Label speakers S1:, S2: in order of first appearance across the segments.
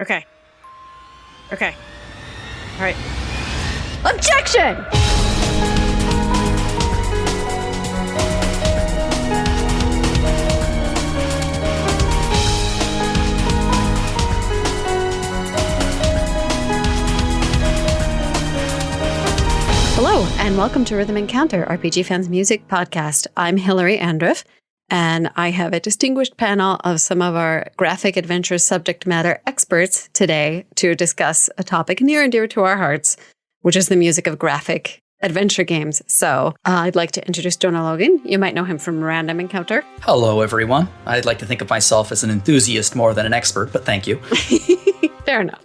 S1: Okay. Okay. All right.
S2: Objection!
S1: Hello, and welcome to Rhythm Encounter, RPG Fans Music Podcast. I'm Hilary Andriff, and I have a distinguished panel of some of our graphic adventure subject matter experts today to discuss a topic near and dear to our hearts, which is the music of graphic adventure games. So I'd like to introduce Jono Logan. You might know him from Random Encounter.
S3: Hello, everyone. I'd like to think of myself as an enthusiast more than an expert, but thank you.
S1: Fair enough.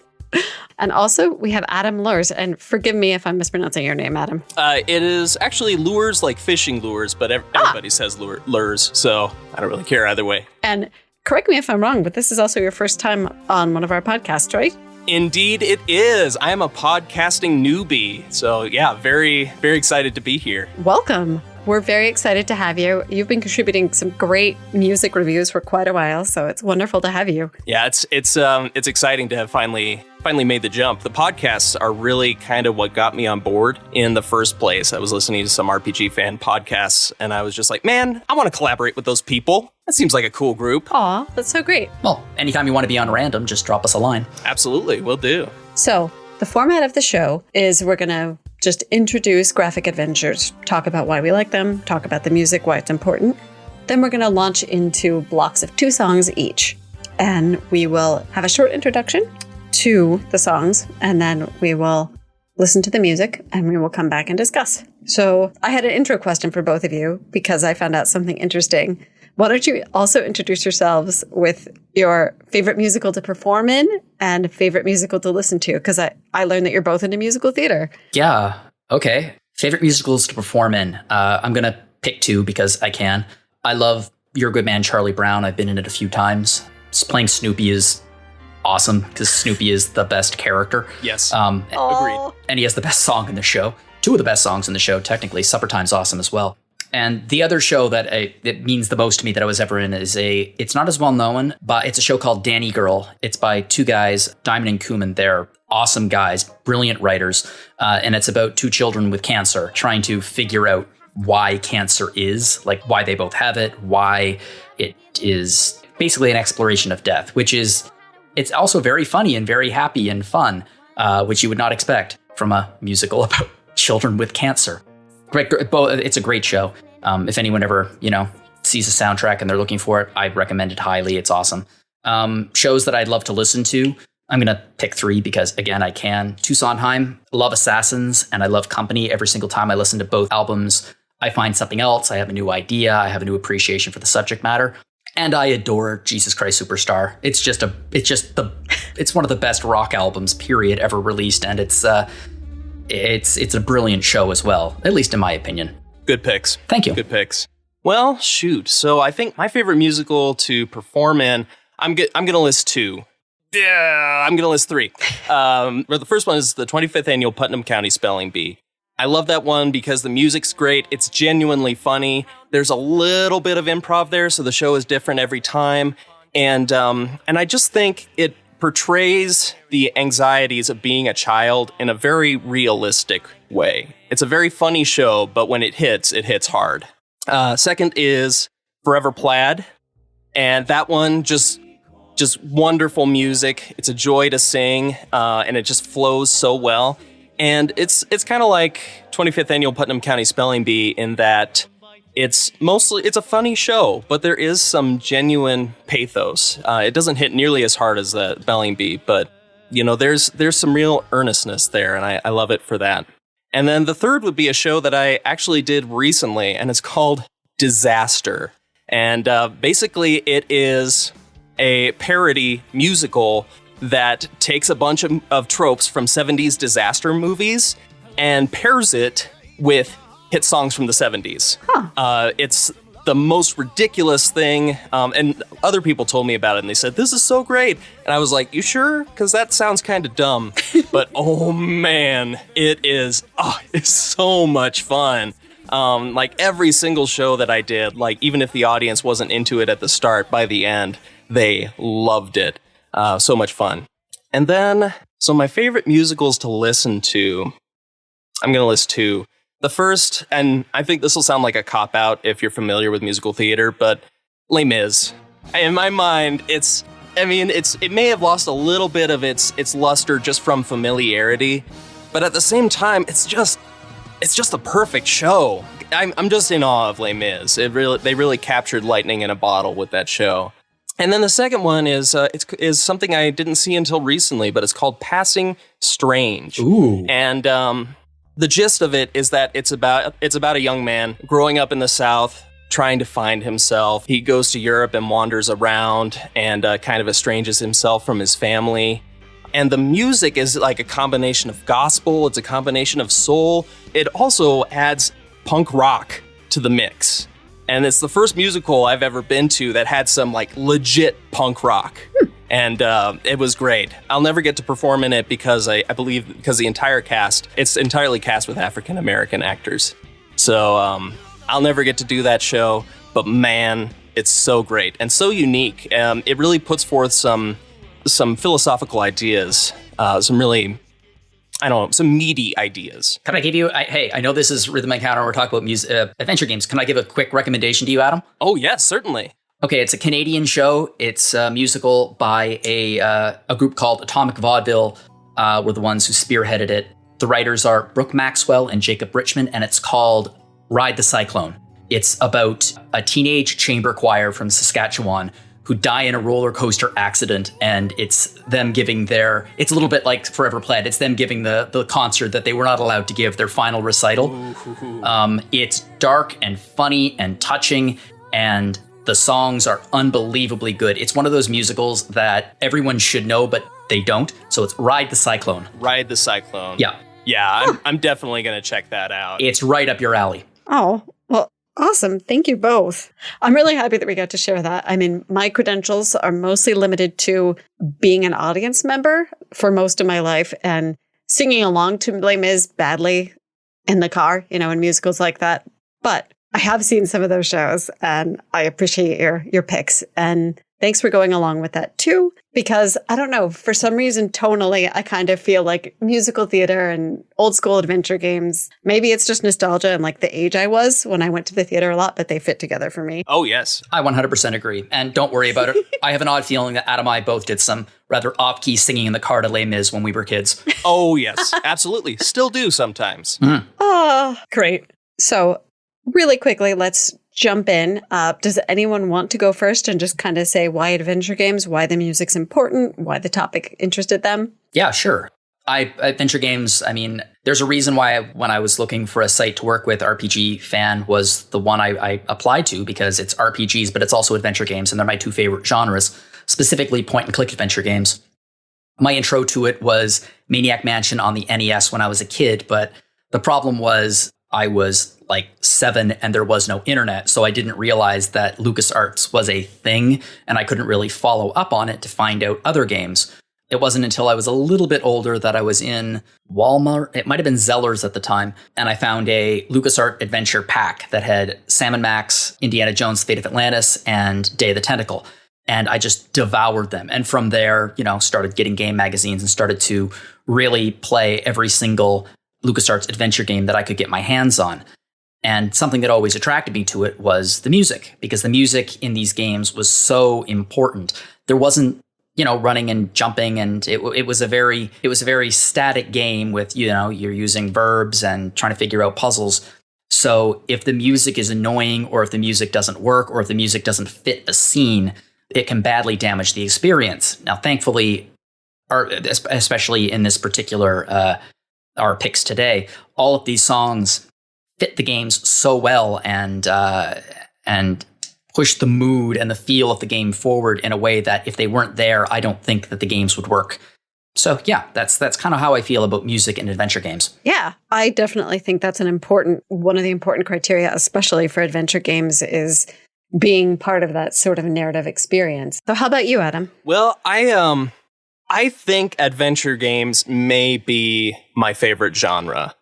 S1: And also, we have Adam Lures, and forgive me if I'm mispronouncing your name, Adam.
S4: It is actually lures like fishing lures, but everybody says lures, so I don't really care either way.
S1: And correct me if I'm wrong, but this is also your first time on one of our podcasts, right?
S4: Indeed it is. I am a podcasting newbie, so yeah, very, very excited to be here.
S1: Welcome. We're very excited to have you. You've been contributing some great music reviews for quite a while, so it's wonderful to have you.
S4: Yeah, it's exciting to have finally made the jump. The podcasts are really kind of what got me on board in the first place. I was listening to some RPG fan podcasts, and I was just like, man, I want to collaborate with those people. That seems like a cool group.
S1: Aw, that's so great.
S3: Well, anytime you want to be on Random, just drop us a line.
S4: Absolutely, will do.
S1: So, the format of the show is we're going to just introduce graphic adventures, talk about why we like them, talk about the music, why it's important. Then we're going to launch into blocks of 2 songs each. And we will have a short introduction to the songs, and then we will listen to the music, and we will come back and discuss. So I had an intro question for both of you because I found out something interesting. Why don't you also introduce yourselves with your favorite musical to perform in and favorite musical to listen to? Because I learned that you're both into musical theater.
S3: Yeah, okay. Favorite musicals to perform in. I'm going to pick 2 because I can. I love Your Good Man, Charlie Brown. I've been in it a few times. Just playing Snoopy is awesome because Snoopy is the best character.
S4: Yes, agreed.
S3: And he has the best song in the show. 2 of the best songs in the show, technically. Supper Time's awesome as well. And the other show that it means the most to me that I was ever in is it's not as well known, but it's a show called Dani Girl. It's by 2 guys, Dimond and Kooman. They're awesome guys, brilliant writers. And it's about 2 children with cancer trying to figure out why cancer is, like why they both have it, why it is basically an exploration of death, it's also very funny and very happy and fun, which you would not expect from a musical about children with cancer. It's a great show. If anyone ever, sees a soundtrack and they're looking for it, I'd recommend it highly. It's awesome. Shows that I'd love to listen to. I'm going to pick 3 because, again, I can. 2 Sondheim, love Assassins, and I love Company. Every single time I listen to both albums, I find something else. I have a new idea. I have a new appreciation for the subject matter. And I adore Jesus Christ Superstar. It's one of the best rock albums, period, ever released. And it's a brilliant show as well, at least in my opinion.
S4: Good picks.
S3: Thank you.
S4: Good picks. Well, shoot. So I think my favorite musical to perform in, I'm going to list 2. Yeah, I'm going to list 3. But the first one is the 25th Annual Putnam County Spelling Bee. I love that one because the music's great. It's genuinely funny. There's a little bit of improv there, so the show is different every time. And I just think it portrays the anxieties of being a child in a very realistic way. It's a very funny show, but when it hits hard. Second is Forever Plaid, and that one just wonderful music. It's a joy to sing, and it just flows so well. And it's kind of like 25th Annual Putnam County Spelling Bee in that it's a funny show, but there is some genuine pathos. It doesn't hit nearly as hard as the Spelling Bee, but there's some real earnestness there, and I love it for that. And then the third would be a show that I actually did recently, and it's called Disaster. And basically it is a parody musical that takes a bunch of tropes from 70s disaster movies and pairs it with hit songs from the 70s. Huh. It's the most ridiculous thing. And other people told me about it and they said, this is so great. And I was like, you sure? Because that sounds kind of dumb. But oh man, it's so much fun. Like every single show that I did, like even if the audience wasn't into it at the start, by the end, they loved it. So much fun. And then, so my favorite musicals to listen to, I'm going to list two. The first, and I think this will sound like a cop-out if you're familiar with musical theater, but Les Mis. In my mind, it may have lost a little bit of its luster just from familiarity, but at the same time, it's just a perfect show. I'm just in awe of Les Mis. They really captured lightning in a bottle with that show. And then the second one is something I didn't see until recently, but it's called Passing Strange.
S3: Ooh.
S4: And the gist of it is that it's about a young man growing up in the South, trying to find himself. He goes to Europe and wanders around and kind of estranges himself from his family. And the music is like a combination of gospel, it's a combination of soul. It also adds punk rock to the mix. And it's the first musical I've ever been to that had some like legit punk rock. And it was great. I'll never get to perform in it because I believe because the entire cast, it's entirely cast with African-American actors. So I'll never get to do that show, but man, it's so great and so unique. It really puts forth some philosophical ideas, some meaty ideas.
S3: Can I give you, I know this is Rhythm Encounter, we're talking about adventure games. Can I give a quick recommendation to you, Adam?
S4: Oh, yes, certainly.
S3: Okay, it's a Canadian show. It's a musical by a group called Atomic Vaudeville, were the ones who spearheaded it. The writers are Brooke Maxwell and Jacob Richmond, and it's called Ride the Cyclone. It's about a teenage chamber choir from Saskatchewan who die in a roller coaster accident, and it's them giving it's a little bit like Forever Plaid, it's them giving the concert that they were not allowed to give, their final recital. It's dark and funny and touching, and the songs are unbelievably good. It's one of those musicals that everyone should know, but they don't. So it's Ride the Cyclone.
S4: Ride the Cyclone.
S3: Yeah.
S4: Yeah, I'm definitely going to check that out.
S3: It's right up your alley.
S1: Oh, well, awesome. Thank you both. I'm really happy that we got to share that. I mean, my credentials are mostly limited to being an audience member for most of my life and singing along to Les Mis badly in the car, in musicals like that. But I have seen some of those shows and I appreciate your picks. And thanks for going along with that too, because I don't know, for some reason, tonally, I kind of feel like musical theater and old school adventure games, maybe it's just nostalgia and like the age I was when I went to the theater a lot, but they fit together for me.
S4: Oh, yes.
S3: I 100% agree. And don't worry about it. I have an odd feeling that Adam and I both did some rather off-key singing in the car to Les Mis when we were kids.
S4: Oh, yes. Absolutely. Still do sometimes.
S1: Oh, great. So really quickly, let's jump in. Does anyone want to go first and just kind of say why adventure games, why the music's important, why the topic interested them?
S3: Yeah, sure. Adventure games, I mean, there's a reason why when I was looking for a site to work with, RPG Fan was the one I applied to, because it's RPGs, but it's also adventure games, and they're my two favorite genres, specifically point-and-click adventure games. My intro to it was Maniac Mansion on the NES when I was a kid, but the problem was I was like 7 and there was no internet, so I didn't realize that LucasArts was a thing, and I couldn't really follow up on it to find out other games. It wasn't until I was a little bit older that I was in Walmart, it might have been Zellers at the time, and I found a LucasArts adventure pack that had Sam and Max, Indiana Jones, Fate of Atlantis, and Day of the Tentacle. And I just devoured them. And from there, started getting game magazines and started to really play every single LucasArts adventure game that I could get my hands on. And something that always attracted me to it was the music, because the music in these games was so important. There wasn't, running and jumping, and it was a very static game with, you're using verbs and trying to figure out puzzles. So if the music is annoying, or if the music doesn't work, or if the music doesn't fit the scene, it can badly damage the experience. Now, thankfully, especially in this particular our picks today, all of these songs fit the games so well and push the mood and the feel of the game forward in a way that if they weren't there, I don't think that the games would work. So yeah, that's kind of how I feel about music and adventure games.
S1: Yeah, I definitely think that's one of the important criteria, especially for adventure games, is being part of that sort of narrative experience. So how about you, Adam?
S4: Well, I think adventure games may be my favorite genre.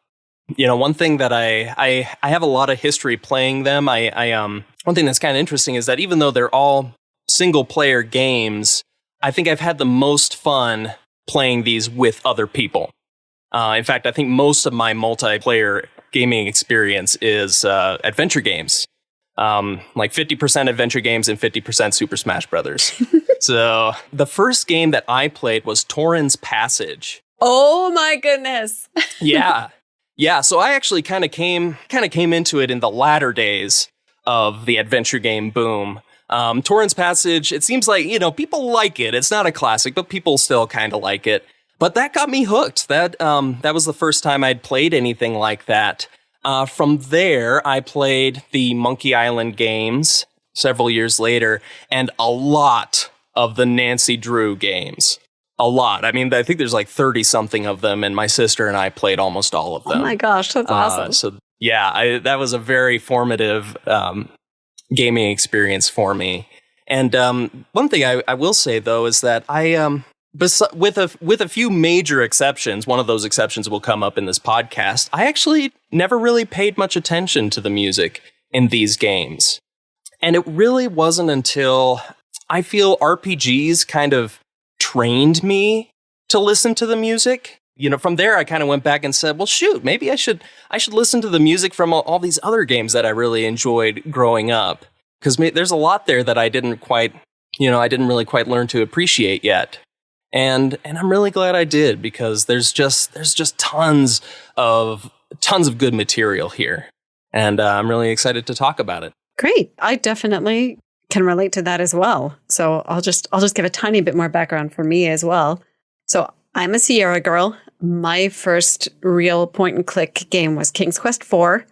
S4: One thing that I have a lot of history playing them. One thing that's kind of interesting is that even though they're all single player games, I think I've had the most fun playing these with other people. In fact, I think most of my multiplayer gaming experience is adventure games. Like 50% adventure games and 50% Super Smash Brothers. So the first game that I played was Torrens Passage.
S1: Oh my goodness.
S4: Yeah. So I actually kind of came into it in the latter days of the adventure game boom. Torrens Passage, it seems like, people like it. It's not a classic, but people still kind of like it. But that got me hooked. That was the first time I'd played anything like that. From there, I played the Monkey Island games several years later, and a lot of the Nancy Drew games. A lot. I mean, I think there's like 30-something of them, and my sister and I played almost all of them.
S1: Oh my gosh, that's awesome.
S4: So, yeah, that was a very formative gaming experience for me. And one thing I will say, though, is that with a few major exceptions, one of those exceptions will come up in this podcast, I actually never really paid much attention to the music in these games. And it really wasn't until I feel RPGs kind of trained me to listen to the music. From there, I kind of went back and said, well, shoot, maybe I should listen to the music from all these other games that I really enjoyed growing up. Because there's a lot there that I didn't really quite learn to appreciate yet. And I'm really glad I did, because there's just tons of good material here. And I'm really excited to talk about it.
S1: Great. I definitely can relate to that as well. So I'll just give a tiny bit more background for me as well. So I'm a Sierra girl. My first real point and click game was King's Quest IV.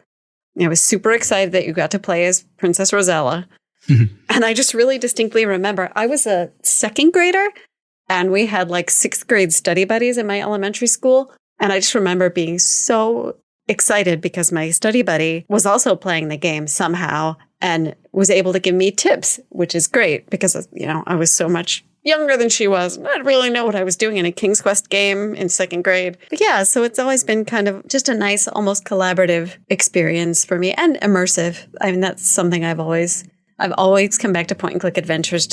S1: I was super excited that you got to play as Princess Rosella. And I just really distinctly remember I was a second grader, and we had like sixth grade study buddies in my elementary school. And I just remember being so excited because my study buddy was also playing the game somehow and was able to give me tips, which is great because, I was so much younger than she was. I didn't really know what I was doing in a King's Quest game in second grade. But yeah, so it's always been kind of just a nice, almost collaborative experience for me, and immersive. I mean, that's something I've always come back to point and click adventures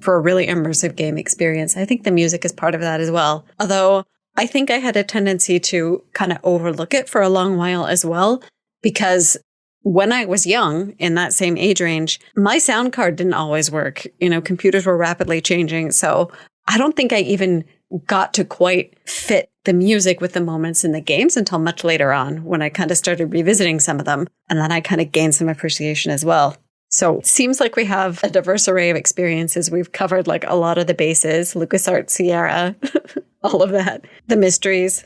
S1: for a really immersive game experience. I think the music is part of that as well. Although I think I had a tendency to kind of overlook it for a long while as well, because when I was young in that same age range, my sound card didn't always work. Computers were rapidly changing. So I don't think I even got to quite fit the music with the moments in the games until much later on, when I kind of started revisiting some of them. And then I kind of gained some appreciation as well. So it seems like we have a diverse array of experiences. We've covered like a lot of the bases, LucasArts, Sierra, all of that, the mysteries.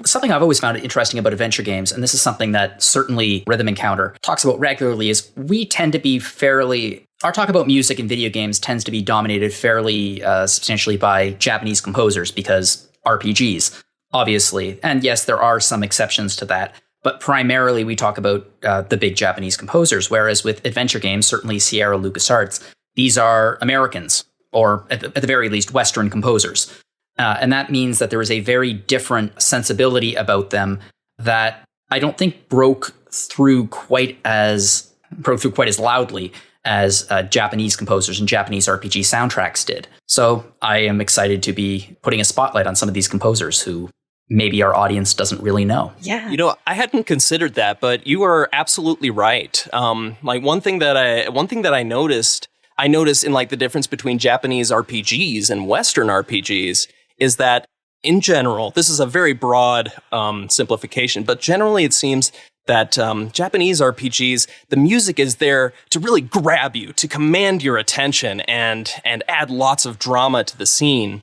S3: Something I've always found interesting about adventure games, and this is something that certainly Rhythm Encounter talks about regularly, is we tend to be our talk about music in video games tends to be dominated fairly substantially by Japanese composers, because RPGs, obviously. And yes, there are some exceptions to that. But primarily, we talk about the big Japanese composers, whereas with adventure games, certainly Sierra, LucasArts, these are Americans, or at the very least, Western composers. And that means that there is a very different sensibility about them that I don't think broke through quite as loudly as Japanese composers and Japanese RPG soundtracks did. So I am excited to be putting a spotlight on some of these composers who maybe our audience doesn't really know.
S1: Yeah.
S4: I hadn't considered that, but you are absolutely right. Like one thing that I noticed in like the difference between Japanese RPGs and Western RPGs is that in general, this is a very broad simplification, but generally it seems that Japanese RPGs, the music is there to really grab you, to command your attention and add lots of drama to the scene.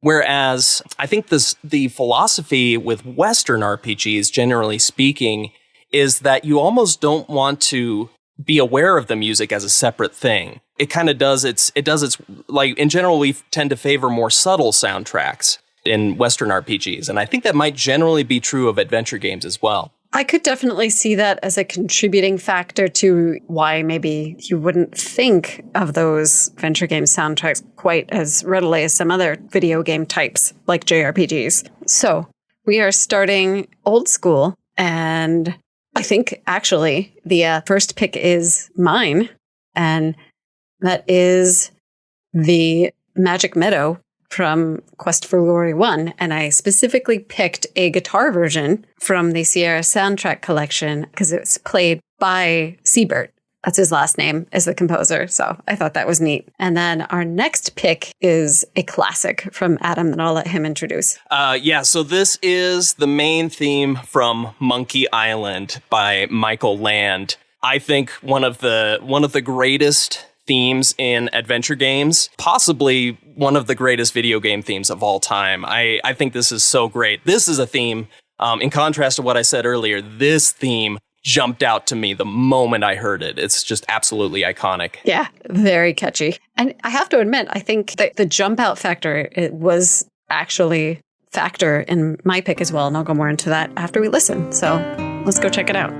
S4: Whereas I think the philosophy with Western RPGs, generally speaking, is that you almost don't want to be aware of the music as a separate thing. It kind of does its like, in general, we tend to favor more subtle soundtracks in Western RPGs. And I think that might generally be true of adventure games as well.
S1: I could definitely see that as a contributing factor to why maybe you wouldn't think of those adventure game soundtracks quite as readily as some other video game types like JRPGs. So we are starting old school, and I think actually the first pick is mine, and that is the Magic Meadow from Quest for Glory 1, and I specifically picked a guitar version from the Sierra soundtrack collection because it's played by Siebert. That's his last name, as the composer. So I thought that was neat. And then our next pick is a classic from Adam that I'll let him introduce.
S4: So this is the main theme from Monkey Island by Michael Land. I think one of the greatest themes in adventure games, possibly one of the greatest video game themes of all time. I think this is so great. This is a theme, in contrast to what I said earlier, this theme jumped out to me the moment I heard it. It's just absolutely iconic.
S1: Yeah, very catchy. And I have to admit, I think that the jump out factor, it was actually factor in my pick as well. And I'll go more into that after we listen. So let's go check it out.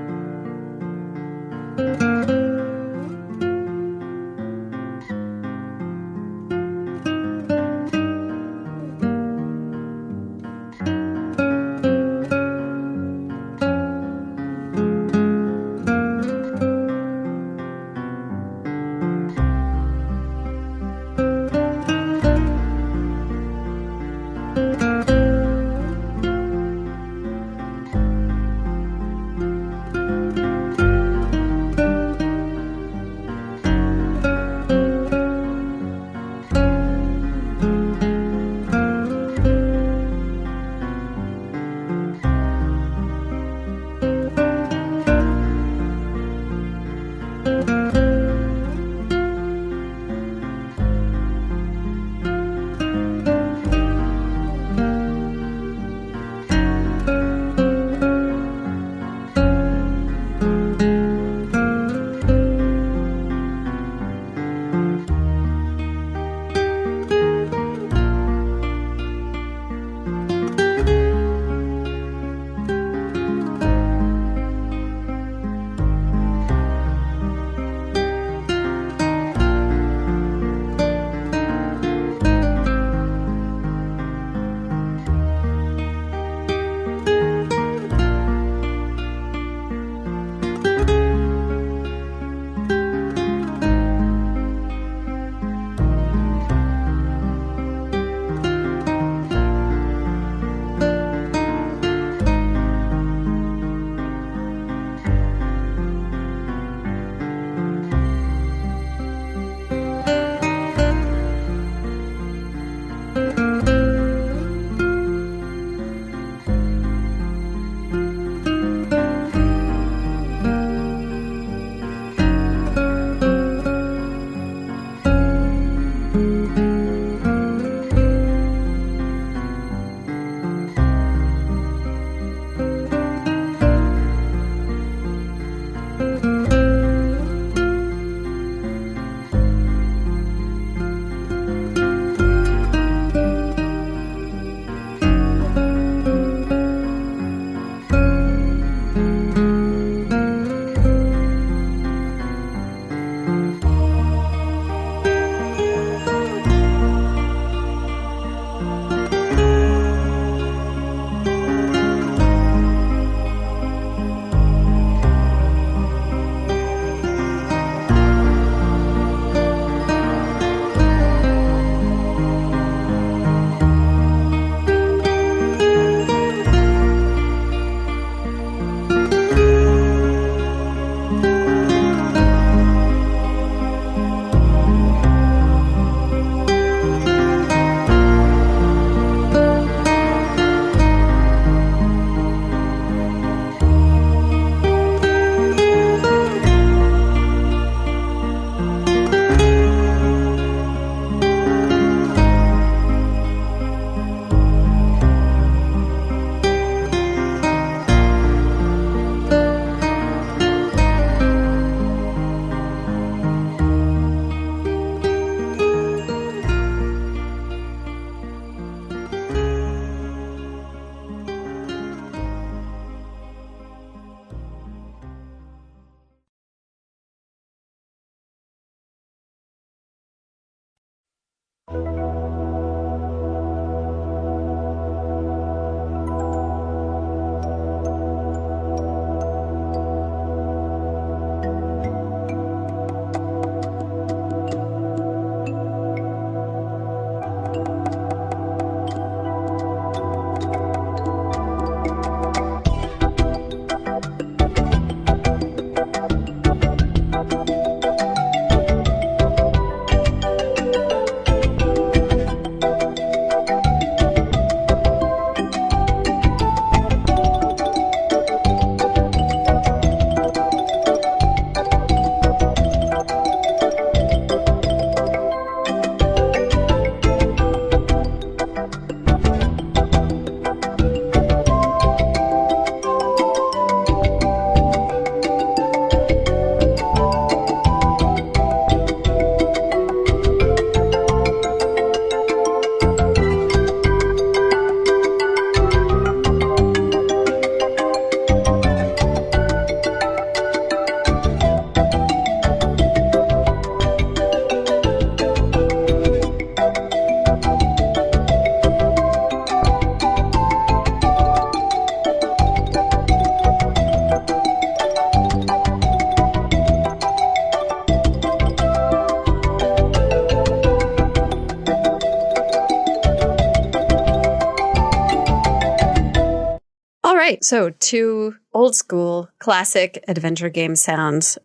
S1: right. So 2 old school classic adventure game sounds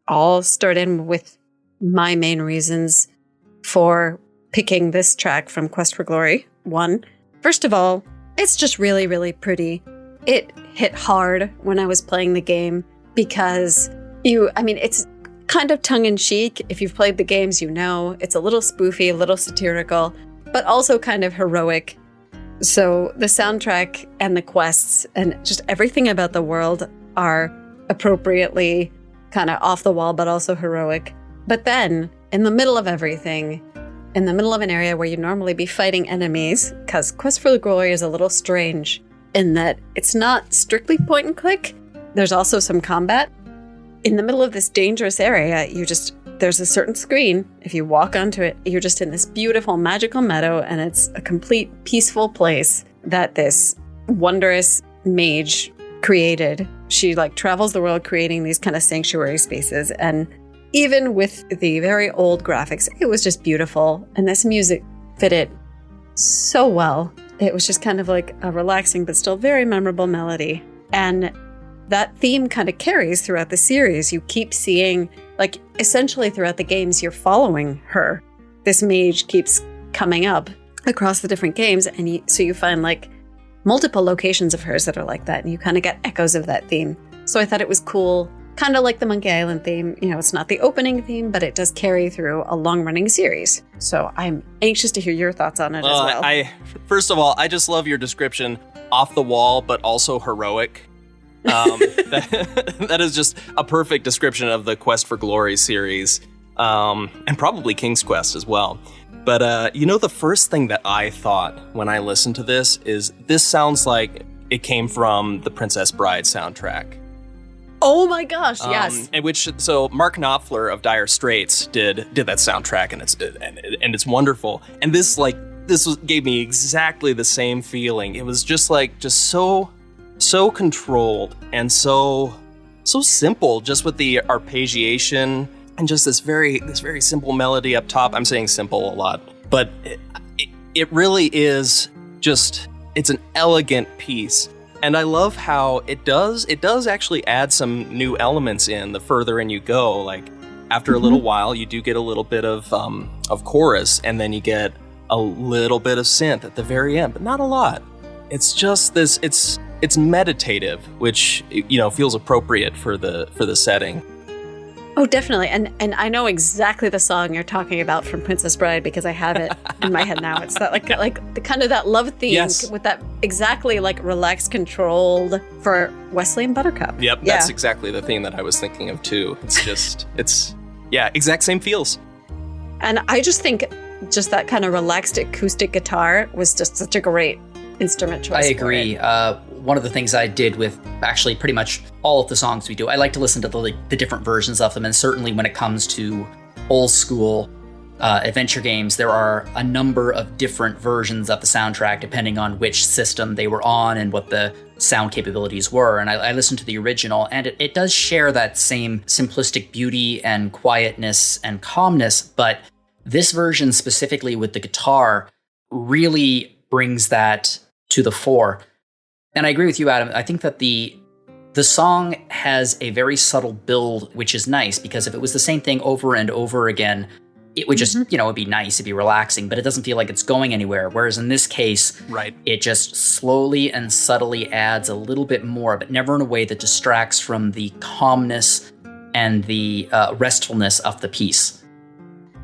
S1: all start in with my main reasons for picking this track from Quest for Glory 1. First of all, it's just really, really pretty. It hit hard when I was playing the game because it's kind of tongue-in-cheek. If you've played the games, you know. It's a little spoofy, a little satirical, but also kind of heroic. So the soundtrack and the quests and just everything about the world are appropriately kind of off the wall, but also heroic. But then, in the middle of everything, in the middle of an area where you'd normally be fighting enemies, because Quest for Glory is a little strange in that it's not strictly point and click. There's also some combat. In the middle of this dangerous area, there's a certain screen. If you walk onto it, you're just in this beautiful magical meadow, and it's a complete peaceful place that this wondrous mage created. She travels the world creating these kind of sanctuary spaces, and even with the very old graphics, it was just beautiful. And this music fit it so well. It was just kind of like a relaxing but still very memorable melody. And that theme kind of carries throughout the series. You keep seeing, essentially throughout the games, you're following her. This mage keeps coming up across the different games, and so you find multiple locations of hers that are like that, and you kind of get echoes of that theme. So I thought it was cool, kind of like the Monkey Island theme. It's not the opening theme, but it does carry through a long-running series. So I'm anxious to hear your thoughts on it as well.
S4: First of all, I just love your description, off the wall, but also heroic. That is just a perfect description of the Quest for Glory series, and probably King's Quest as well. But the first thing that I thought when I listened to this is this sounds like it came from the Princess Bride soundtrack.
S1: Oh my gosh, yes.
S4: So Mark Knopfler of Dire Straits did that soundtrack, and it's wonderful. And this gave me exactly the same feeling. It was just so controlled and so simple, just with the arpeggiation and just this very simple melody up top. I'm saying simple a lot, but it really is just, it's an elegant piece. And I love how it does actually add some new elements in the further in you go. After a little while, you do get a little bit of chorus, and then you get a little bit of synth at the very end, but not a lot. It's just this, it's meditative, which feels appropriate for the setting.
S1: Oh, definitely. And I know exactly the song you're talking about from Princess Bride because I have it in my head now. It's that the kind of that love theme, yes, with that exactly relaxed, controlled for Wesley and Buttercup.
S4: Yep, yeah. That's exactly the theme that I was thinking of too. It's just, exact same feels.
S1: And I just think just that kind of relaxed acoustic guitar was just such a great instrument choice.
S3: I agree. One of the things I did with actually pretty much all of the songs we do, I like to listen to the different versions of them. And certainly when it comes to old school adventure games, there are a number of different versions of the soundtrack depending on which system they were on and what the sound capabilities were. And I listened to the original, and it does share that same simplistic beauty and quietness and calmness. But this version specifically with the guitar really brings that to the fore. And I agree with you, Adam. I think that the song has a very subtle build, which is nice, because if it was the same thing over and over again, it would just, it'd be nice, it'd be relaxing, but it doesn't feel like it's going anywhere. Whereas in this case,
S4: right,
S3: it just slowly and subtly adds a little bit more, but never in a way that distracts from the calmness and the restfulness of the piece.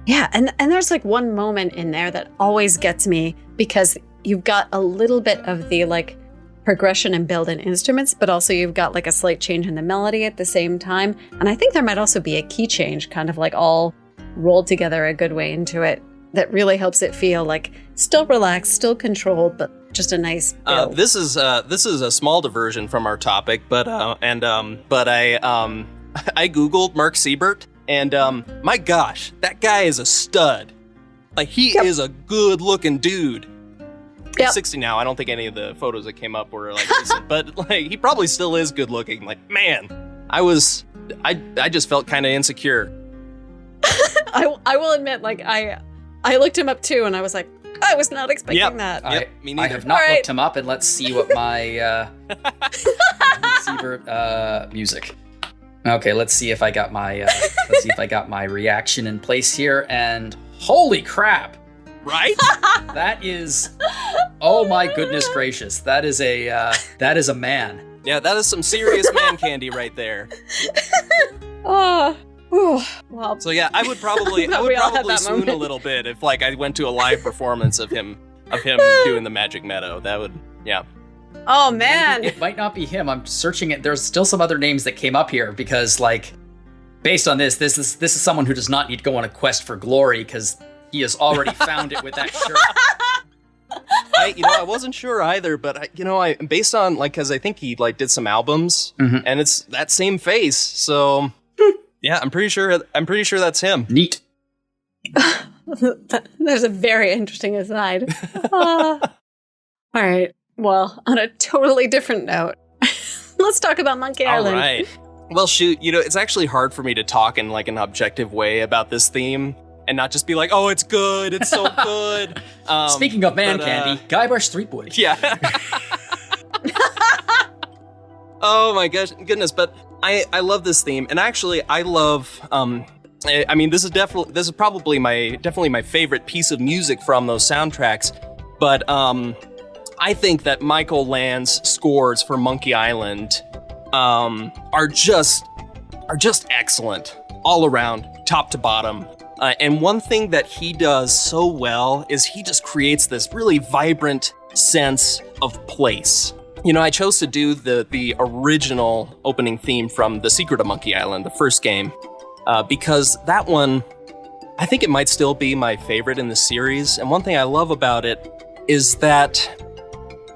S1: Yeah, and there's one moment in there that always gets me, because you've got a little bit of the progression and build in instruments, but also you've got a slight change in the melody at the same time. And I think there might also be a key change kind of all rolled together a good way into it that really helps it feel still relaxed, still controlled, but just a nice build.
S4: This is a small diversion from our topic, but I Googled Mark Siebert, and my gosh, that guy is a stud. He is a good looking dude. He's 60 now. I don't think any of the photos that came up were recent, but he probably still is good looking. Man, I just felt kind of insecure.
S1: I will admit, I looked him up too, and I was like, I was not expecting that.
S4: Yep, me neither.
S3: I have not
S1: All right.
S3: looked him up, and let's see what my receiver music. Okay, let's see if I got my reaction in place here. And holy crap!
S4: Right?
S3: That is, oh my goodness gracious! That is a man.
S4: Yeah, that is some serious man candy right there.
S1: Oh, well.
S4: So yeah, I would probably
S1: We all had that
S4: swoon
S1: moment.
S4: a little bit if like I went to a live performance of him doing the Magic Meadow. That would, yeah.
S1: Oh man.
S3: It might not be him. I'm searching it. There's still some other names that came up here because, like, based on this is someone who does not need to go on a quest for glory because he has already found it with that shirt.
S4: I wasn't sure either, but I based on like, cause I think he like did some albums and it's that same face. So yeah, I'm pretty sure that's him.
S3: Neat.
S1: There's a very interesting aside. All right. Well, on a totally different note, let's talk about Monkey Island.
S4: All right. Well, shoot, it's actually hard for me to talk in like an objective way about this theme and not just be like, oh, it's good, it's so good.
S3: Speaking of man candy, Guybrush Street Boy.
S4: Yeah. Oh my goodness, but I love this theme, and actually I love I mean this is probably my favorite piece of music from those soundtracks, but I think that Michael Land's scores for Monkey Island are just excellent all around, top to bottom. And one thing that he does so well is he just creates this really vibrant sense of place. I chose to do the original opening theme from The Secret of Monkey Island, the first game, because that one, I think it might still be my favorite in the series. And one thing I love about it is that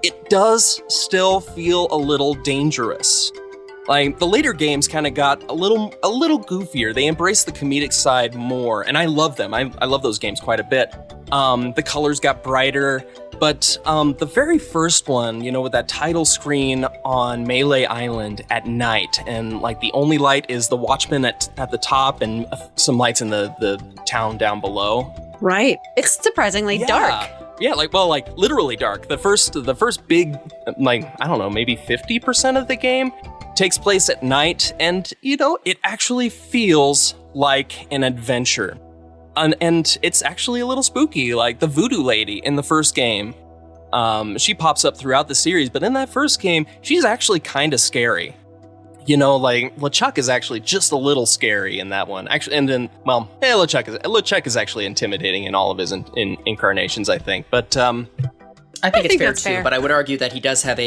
S4: it does still feel a little dangerous. Like, the later games kind of got a little goofier. They embraced the comedic side more, and I love them. I love those games quite a bit. The colors got brighter, but the very first one, with that title screen on Melee Island at night, and like the only light is the watchman at the top and some lights in the town down below.
S1: Right. It's surprisingly dark.
S4: Yeah, like literally dark. The first big, like, I don't know, maybe 50% of the game takes place at night, and it actually feels like an adventure. And it's actually a little spooky, like the voodoo lady in the first game. She pops up throughout the series, but in that first game, she's actually kind of scary. Like LeChuck is actually just a little scary in that one. Actually, and then, well, LeChuck is actually intimidating in all of his incarnations, I think. But
S3: I think it's fair
S1: that's
S3: too,
S1: fair.
S3: but I would argue that he does have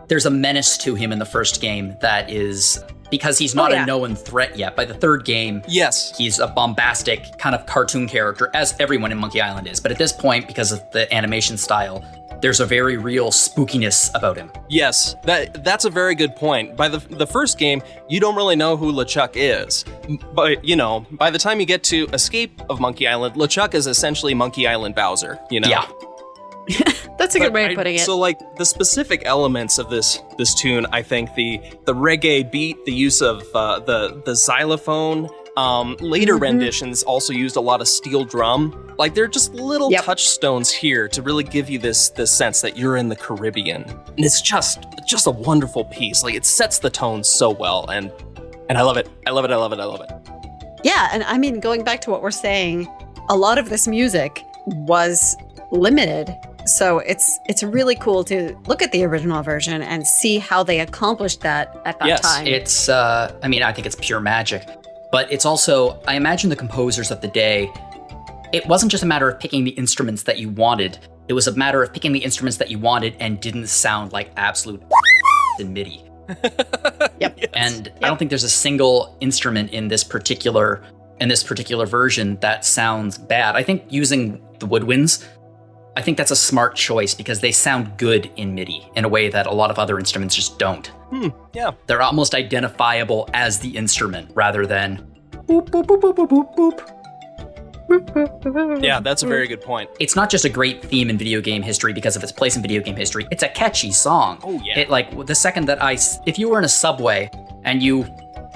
S3: there's a menace to him in the first game that is, because he's not a known threat yet. By the third game,
S4: yes,
S3: he's a bombastic kind of cartoon character, as everyone in Monkey Island is. But at this point, because of the animation style, there's a very real spookiness about him.
S4: Yes, that's a very good point. By the first game, you don't really know who LeChuck is. But, by the time you get to Escape of Monkey Island, LeChuck is essentially Monkey Island Bowser,
S3: Yeah.
S1: That's a good way of putting it.
S4: So, like, the specific elements of this tune, I think the reggae beat, the use of the xylophone, later renditions also used a lot of steel drum. Like, they're just little touchstones here to really give you this sense that you're in the Caribbean. And it's just a wonderful piece. Like, it sets the tone so well, and I love it. I love it.
S1: Yeah, and I mean, going back to what we're saying, a lot of this music was limited. So it's really cool to look at the original version and see how they accomplished that at that time.
S3: It's, I think it's pure magic. But it's also, I imagine the composers of the day, it wasn't just a matter of picking the instruments that you wanted. It was a matter of picking the instruments that you wanted and didn't sound like absolute in MIDI.
S1: Yep.
S3: Yes. And I don't think there's a single instrument in this particular version that sounds bad. I think using the woodwinds, I think that's a smart choice because they sound good in MIDI in a way that a lot of other instruments just don't.
S4: Yeah.
S3: They're almost identifiable as the instrument rather than boop, boop, boop, boop, boop, boop, boop.
S4: Yeah, that's a very good point.
S3: It's not just a great theme in video game history because of its place in video game history. It's a catchy song.
S4: Oh, yeah.
S3: It, like, the second that if you were in a subway and you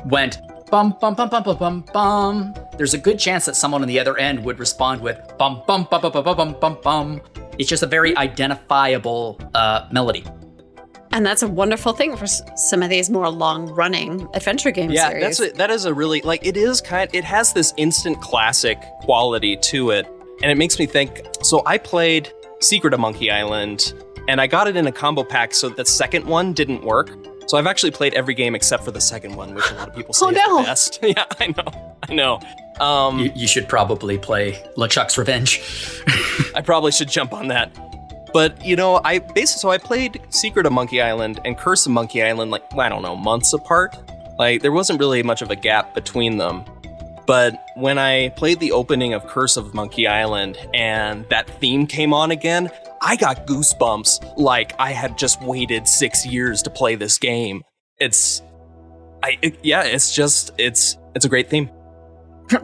S3: went bum, bum, bum, bum, bum, bum, bum, there's a good chance that someone on the other end would respond with bum bum bum bum bum bum bum bum bum. It's just a very identifiable melody.
S1: And that's a wonderful thing for some of these more long-running adventure game series.
S4: Yeah, that is a really, like, it has this instant classic quality to it. And it makes me think, so I played Secret of Monkey Island, and I got it in a combo pack, so the second one didn't work. So I've actually played every game except for the second one, which a lot of people say is the best. Yeah, I know.
S3: You should probably play LeChuck's Revenge.
S4: I probably should jump on that. But, I played Secret of Monkey Island and Curse of Monkey Island, months apart. Like, there wasn't really much of a gap between them. But when I played the opening of Curse of Monkey Island and that theme came on again, I got goosebumps like I had just waited 6 years to play this game. It's a great theme.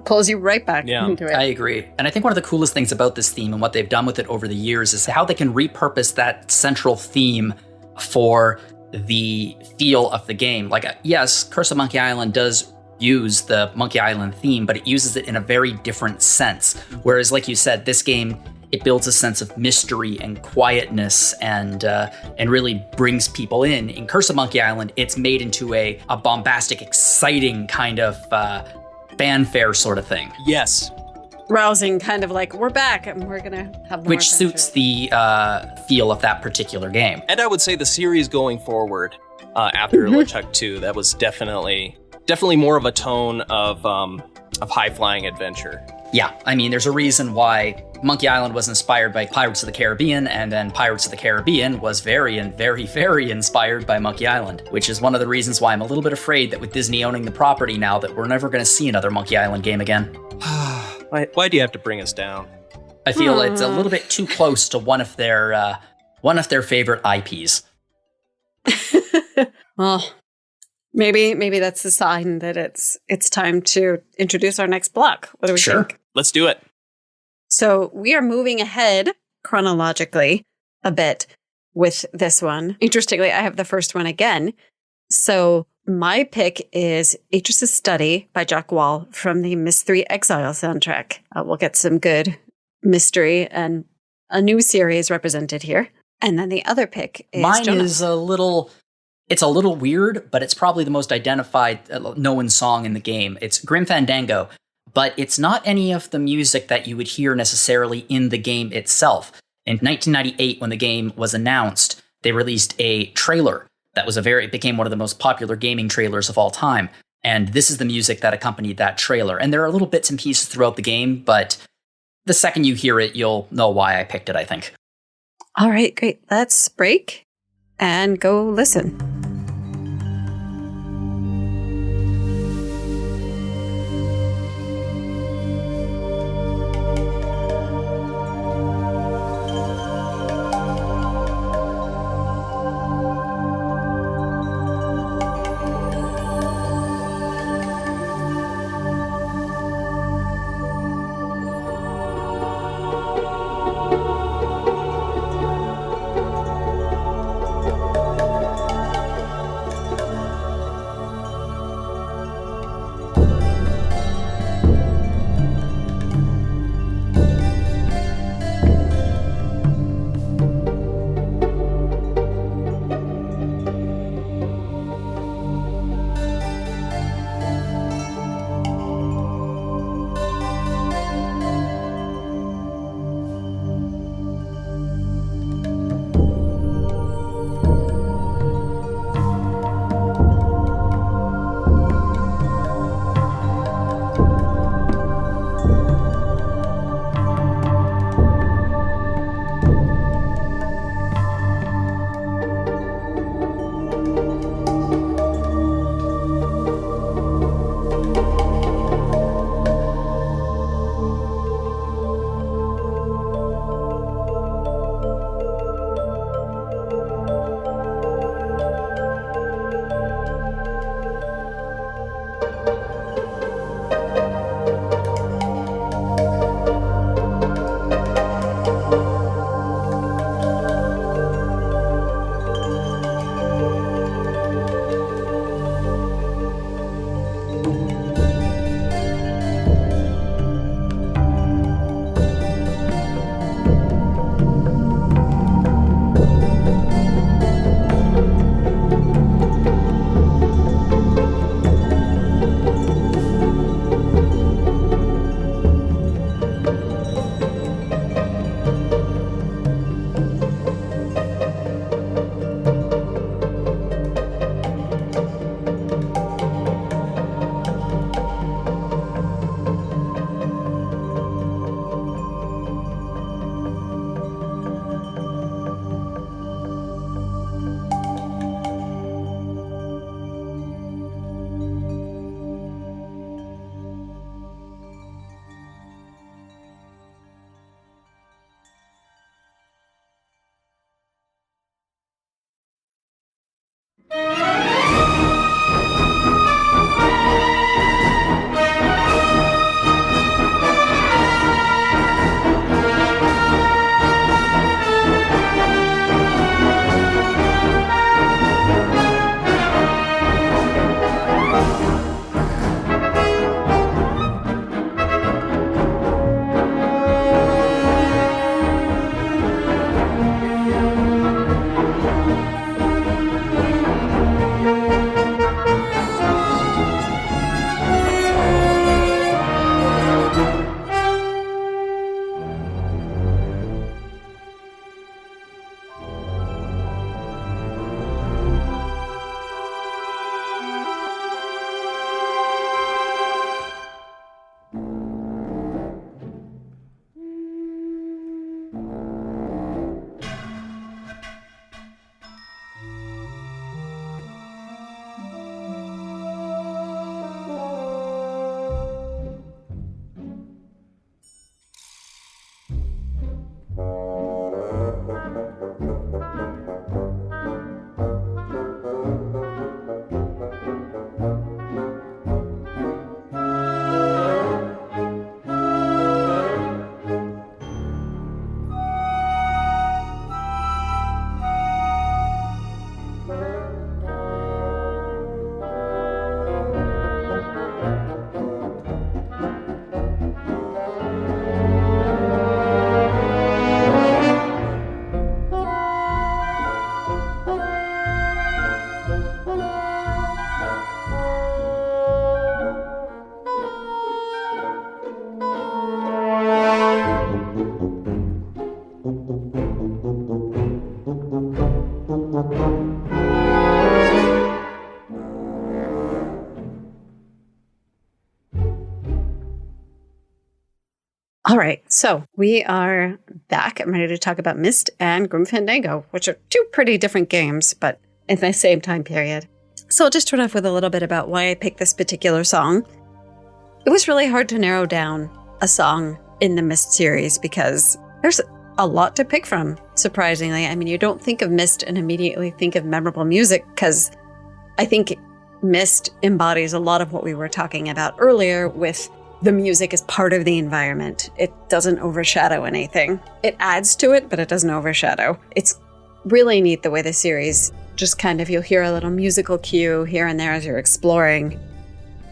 S1: Pulls you right back into it.
S3: I agree. And I think one of the coolest things about this theme and what they've done with it over the years is how they can repurpose that central theme for the feel of the game. Like, yes, Curse of Monkey Island does use the Monkey Island theme, but it uses it in a very different sense. Whereas, like you said, this game, it builds a sense of mystery and quietness and really brings people in. In Curse of Monkey Island, it's made into a bombastic, exciting kind of fanfare sort of thing.
S4: Yes.
S1: Rousing, kind of like, we're back and we're going to have more
S3: Which
S1: adventure.
S3: suits the feel of that particular game.
S4: And I would say the series going forward after LeChuck 2, that was definitely more of a tone of high-flying adventure.
S3: Yeah, I mean, there's a reason why Monkey Island was inspired by Pirates of the Caribbean, and then Pirates of the Caribbean was very, very inspired by Monkey Island, which is one of the reasons why I'm a little bit afraid that with Disney owning the property now that we're never going to see another Monkey Island game again.
S4: Why do you have to bring us down?
S3: I feel it's a little bit too close to one of their favorite IPs.
S1: Well, maybe that's a sign that it's time to introduce our next block. What do we think?
S4: Let's do it.
S1: So we are moving ahead chronologically a bit with this one. Interestingly, I have the first one again. So my pick is Atris's Study by Jack Wall from the Mystery Exile soundtrack. We'll get some good mystery and a new series represented here. And then the other pick is
S3: Mine
S1: Jono.
S3: is it's a little weird, but it's probably the most identified known song in the game. It's Grim Fandango, but it's not any of the music that you would hear necessarily in the game itself. In 1998, when the game was announced, they released a trailer that was it became one of the most popular gaming trailers of all time. And this is the music that accompanied that trailer. And there are little bits and pieces throughout the game, but the second you hear it, you'll know why I picked it, I think.
S1: All right, great. Let's break and go listen. right, so we are back. I'm ready to talk about Myst and Grim Fandango, which are two pretty different games, but in the same time period. So I'll just start off with a little bit about why I picked this particular song. It was really hard to narrow down a song in the Myst series because there's a lot to pick from, surprisingly. I mean, you don't think of Myst and immediately think of memorable music because I think Myst embodies a lot of what we were talking about earlier with the music as part of the environment. It doesn't overshadow anything. It adds to it, but it doesn't overshadow. It's really neat the way the series just kind of, you'll hear a little musical cue here and there as you're exploring.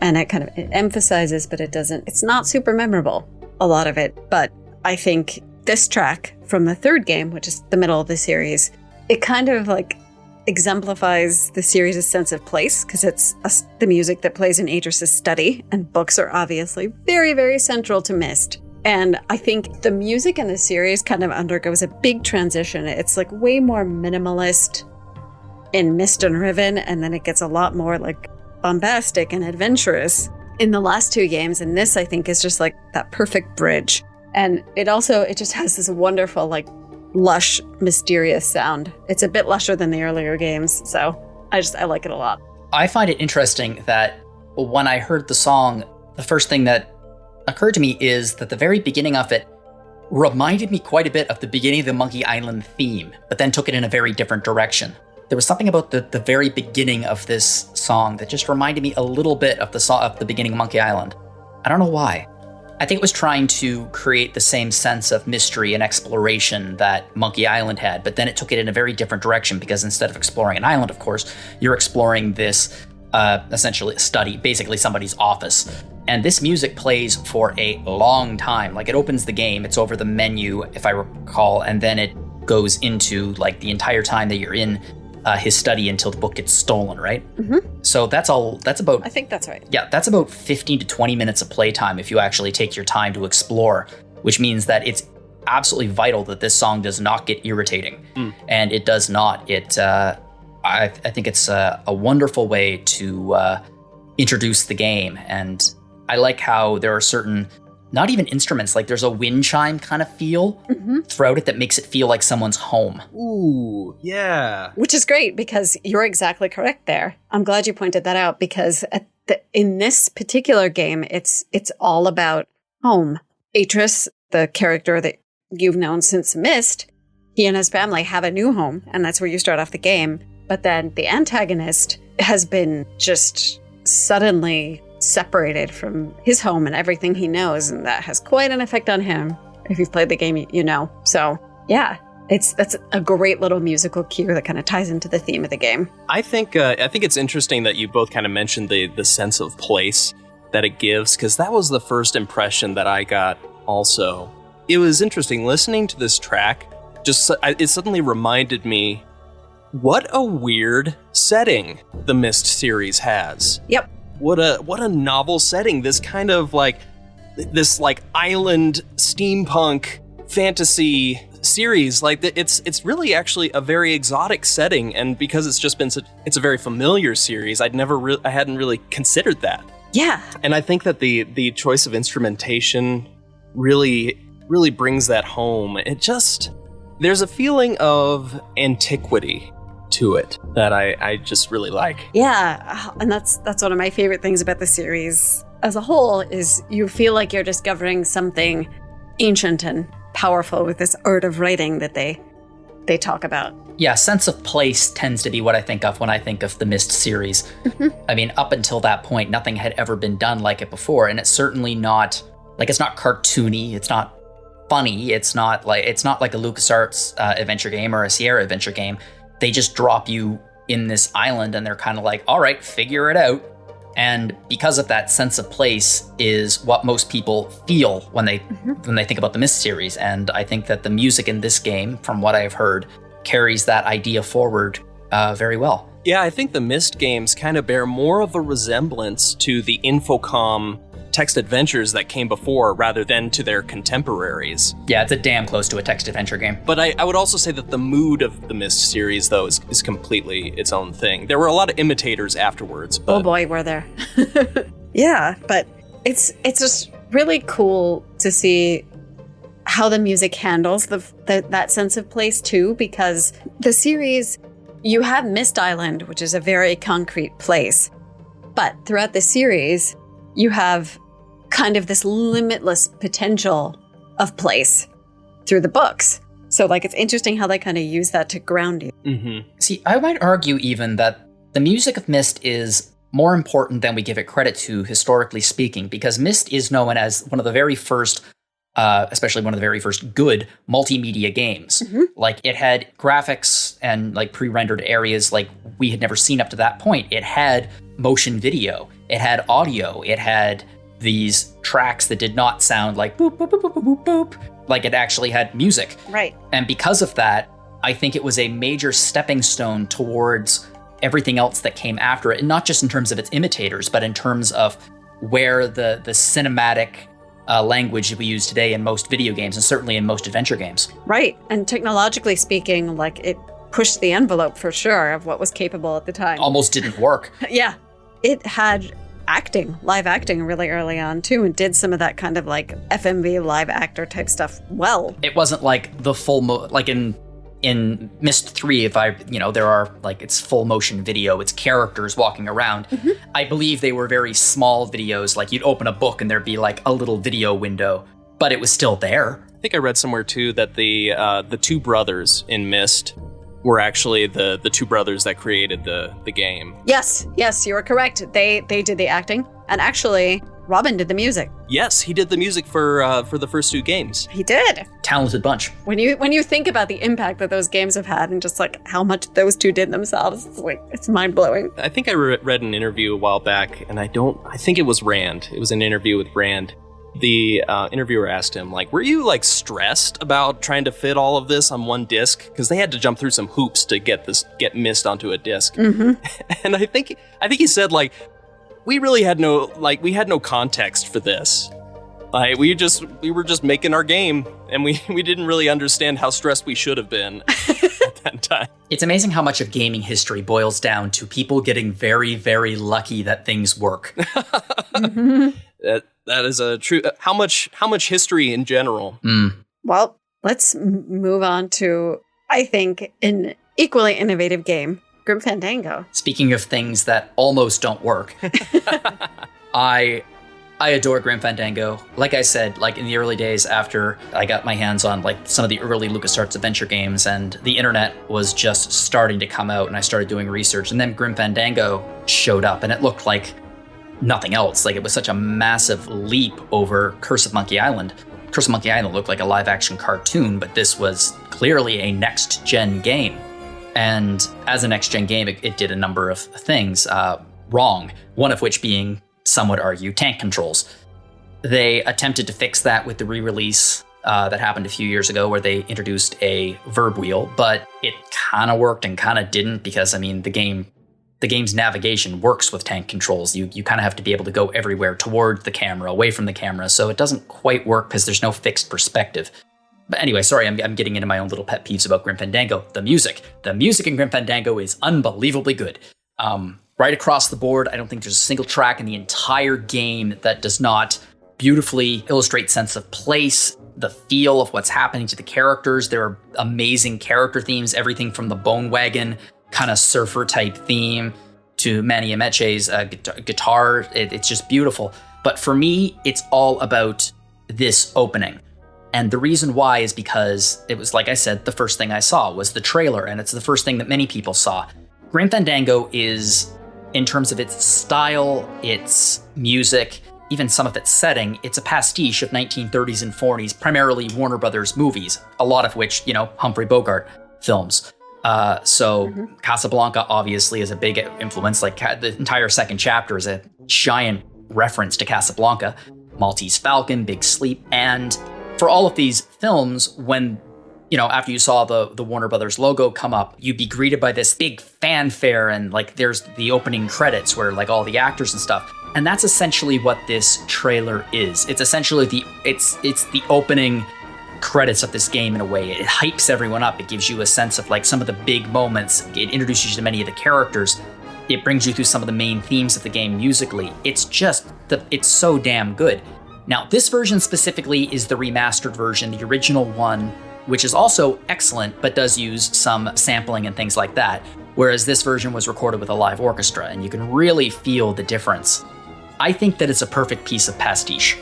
S1: And it emphasizes, but it's not super memorable, a lot of it. But I think this track from the third game, which is the middle of the series, it kind of like exemplifies the series' sense of place because it's the music that plays in Idris's study, and books are obviously very, very central to Myst. And I think the music in the series kind of undergoes a big transition. It's like way more minimalist in Myst and Riven, and then it gets a lot more like bombastic and adventurous in the last two games. And this, I think, is just like that perfect bridge. And it just has this wonderful, like, lush, mysterious sound. It's a bit lusher than the earlier games, so I like it a lot.
S3: I find it interesting that when I heard the song, the first thing that occurred to me is that the very beginning of it reminded me quite a bit of the beginning of the Monkey Island theme, but then took it in a very different direction. There was something about the very beginning of this song that just reminded me a little bit of the beginning of Monkey Island. I don't know why. I think it was trying to create the same sense of mystery and exploration that Monkey Island had, but then it took it in a very different direction because instead of exploring an island, of course, you're exploring this essentially a study, basically somebody's office. And this music plays for a long time. Like, it opens the game, it's over the menu, if I recall, and then it goes into like the entire time that you're in his study until the book gets stolen, right?
S1: Mm-hmm.
S3: So that's about...
S1: I think that's right.
S3: Yeah, that's about 15 to 20 minutes of playtime if you actually take your time to explore, which means that it's absolutely vital that this song does not get irritating. And it does not. I think it's a wonderful way to introduce the game. And I like how there are certain, not even instruments, like there's a wind chime kind of feel throughout it that makes it feel like someone's home.
S4: Ooh, yeah.
S1: Which is great because you're exactly correct there. I'm glad you pointed that out because in this particular game, it's all about home. Idris, the character that you've known since Myst, he and his family have a new home, and that's where you start off the game. But then the antagonist has been just suddenly separated from his home and everything he knows, and that has quite an effect on him. If you've played the game, you know. So, yeah, that's a great little musical cue that kind of ties into the theme of the game.
S4: I think it's interesting that you both kind of mentioned the sense of place that it gives, because that was the first impression that I got also. It was interesting listening to this track. It suddenly reminded me what a weird setting the Myst series has.
S1: Yep.
S4: What a novel setting. This kind of this island steampunk fantasy series. Like, it's really actually a very exotic setting, and because it's just been it's a very familiar series, I hadn't really considered that.
S1: Yeah.
S4: And I think that the choice of instrumentation really brings that home. There's a feeling of antiquity to it that I just really like.
S1: Yeah, and that's one of my favorite things about the series as a whole is you feel like you're discovering something ancient and powerful with this art of writing that they talk about.
S3: Yeah, sense of place tends to be what I think of when I think of the Myst series. I mean, up until that point, nothing had ever been done like it before, and it's certainly not it's not cartoony, it's not funny, it's not like a LucasArts adventure game or a Sierra adventure game. They just drop you in this island and they're kind of like, all right, figure it out. And because of that, sense of place is what most people feel when they think about the Myst series. And I think that the music in this game, from what I've heard, carries that idea forward very well.
S4: Yeah, I think the Myst games kind of bear more of a resemblance to the Infocom text adventures that came before rather than to their contemporaries.
S3: Yeah, it's a damn close to a text adventure game.
S4: But I would also say that the mood of the Myst series, though, is completely its own thing. There were a lot of imitators afterwards. But...
S1: Oh boy, were there. Yeah, but it's just really cool to see how the music handles that sense of place too, because the series, you have Mist Island, which is a very concrete place. But throughout the series, you have kind of this limitless potential of place through the books. So like, it's interesting how they kind of use that to ground you.
S4: Mm-hmm.
S3: See, I might argue even that the music of Myst is more important than we give it credit to, historically speaking, because Myst is known as one of the very first, especially one of the very first good multimedia games.
S1: Mm-hmm.
S3: Like, it had graphics and like pre-rendered areas like we had never seen up to that point. It had motion video, it had audio, it had these tracks that did not sound like boop, boop, boop, boop, boop, boop, boop. Like, it actually had music.
S1: Right.
S3: And because of that, I think it was a major stepping stone towards everything else that came after it, and not just in terms of its imitators, but in terms of where the cinematic language we use today in most video games, and certainly in most adventure games.
S1: Right. And technologically speaking, like, it pushed the envelope for sure of what was capable at the time.
S3: Almost didn't work.
S1: Yeah. It had live acting really early on too, and did some of that kind of like FMV live actor type stuff well.
S3: It wasn't like the full, like in Myst 3, there are like, it's full motion video, it's characters walking around.
S1: Mm-hmm.
S3: I believe they were very small videos, like you'd open a book and there'd be like a little video window, but it was still there.
S4: I think I read somewhere too that the two brothers in Myst were actually the two brothers that created the game.
S1: Yes, you are correct. They did the acting, and actually, Robin did the music.
S4: Yes, he did the music for the first two games.
S1: He did.
S3: Talented bunch.
S1: When you think about the impact that those games have had, and just like how much those two did themselves, it's mind blowing.
S4: I think I read an interview a while back, and I think it was Rand. It was an interview with Rand. The interviewer asked him, like, were you like stressed about trying to fit all of this on one disc? Because they had to jump through some hoops to get Myst onto a disc.
S1: Mm-hmm.
S4: And I think he said, like, we really had no context for this. Like, we were just making our game, and we didn't really understand how stressed we should have been at that time.
S3: It's amazing how much of gaming history boils down to people getting very, very lucky that things work.
S1: Mm-hmm.
S4: That is a true. How much history in general?
S1: Well, let's move on to, I think, an equally innovative game, Grim Fandango.
S3: Speaking of things that almost don't work, I adore Grim Fandango. Like I said, like in the early days after I got my hands on like some of the early LucasArts adventure games, and the internet was just starting to come out, and I started doing research, and then Grim Fandango showed up, and it looked like nothing else. Like, it was such a massive leap over Curse of Monkey Island. Curse of Monkey Island looked like a live-action cartoon, but this was clearly a next-gen game. And as a next-gen game, it did a number of things wrong, one of which being, some would argue, tank controls. They attempted to fix that with the re-release that happened a few years ago, where they introduced a verb wheel, but it kind of worked and kind of didn't, because, I mean, the game's navigation works with tank controls. You kind of have to be able to go everywhere, toward the camera, away from the camera, so it doesn't quite work because there's no fixed perspective. But anyway, sorry, I'm getting into my own little pet peeves about Grim Fandango. The music in Grim Fandango is unbelievably good. Right across the board, I don't think there's a single track in the entire game that does not beautifully illustrate sense of place, the feel of what's happening to the characters. There are amazing character themes, everything from the Bone Wagon kind of surfer type theme to Manny Ameche's guitar. It's just beautiful. But for me, it's all about this opening. And the reason why is because it was, like I said, the first thing I saw was the trailer, and it's the first thing that many people saw. Grim Fandango is, in terms of its style, its music, even some of its setting, it's a pastiche of 1930s and 40s, primarily Warner Brothers movies, a lot of which, Humphrey Bogart films. Casablanca obviously is a big influence. Like, the entire second chapter is a giant reference to Casablanca. Maltese Falcon, Big Sleep. And for all of these films, when, after you saw the Warner Brothers logo come up, you'd be greeted by this big fanfare, and like there's the opening credits where like all the actors and stuff. And that's essentially what this trailer is. It's essentially it's the opening credits of this game in a way. It hypes everyone up. It gives you a sense of like some of the big moments. It introduces you to many of the characters. It brings you through some of the main themes of the game musically. It's just it's so damn good. Now, this version specifically is the remastered version, the original one, which is also excellent, but does use some sampling and things like that. Whereas this version was recorded with a live orchestra, and you can really feel the difference. I think that it's a perfect piece of pastiche.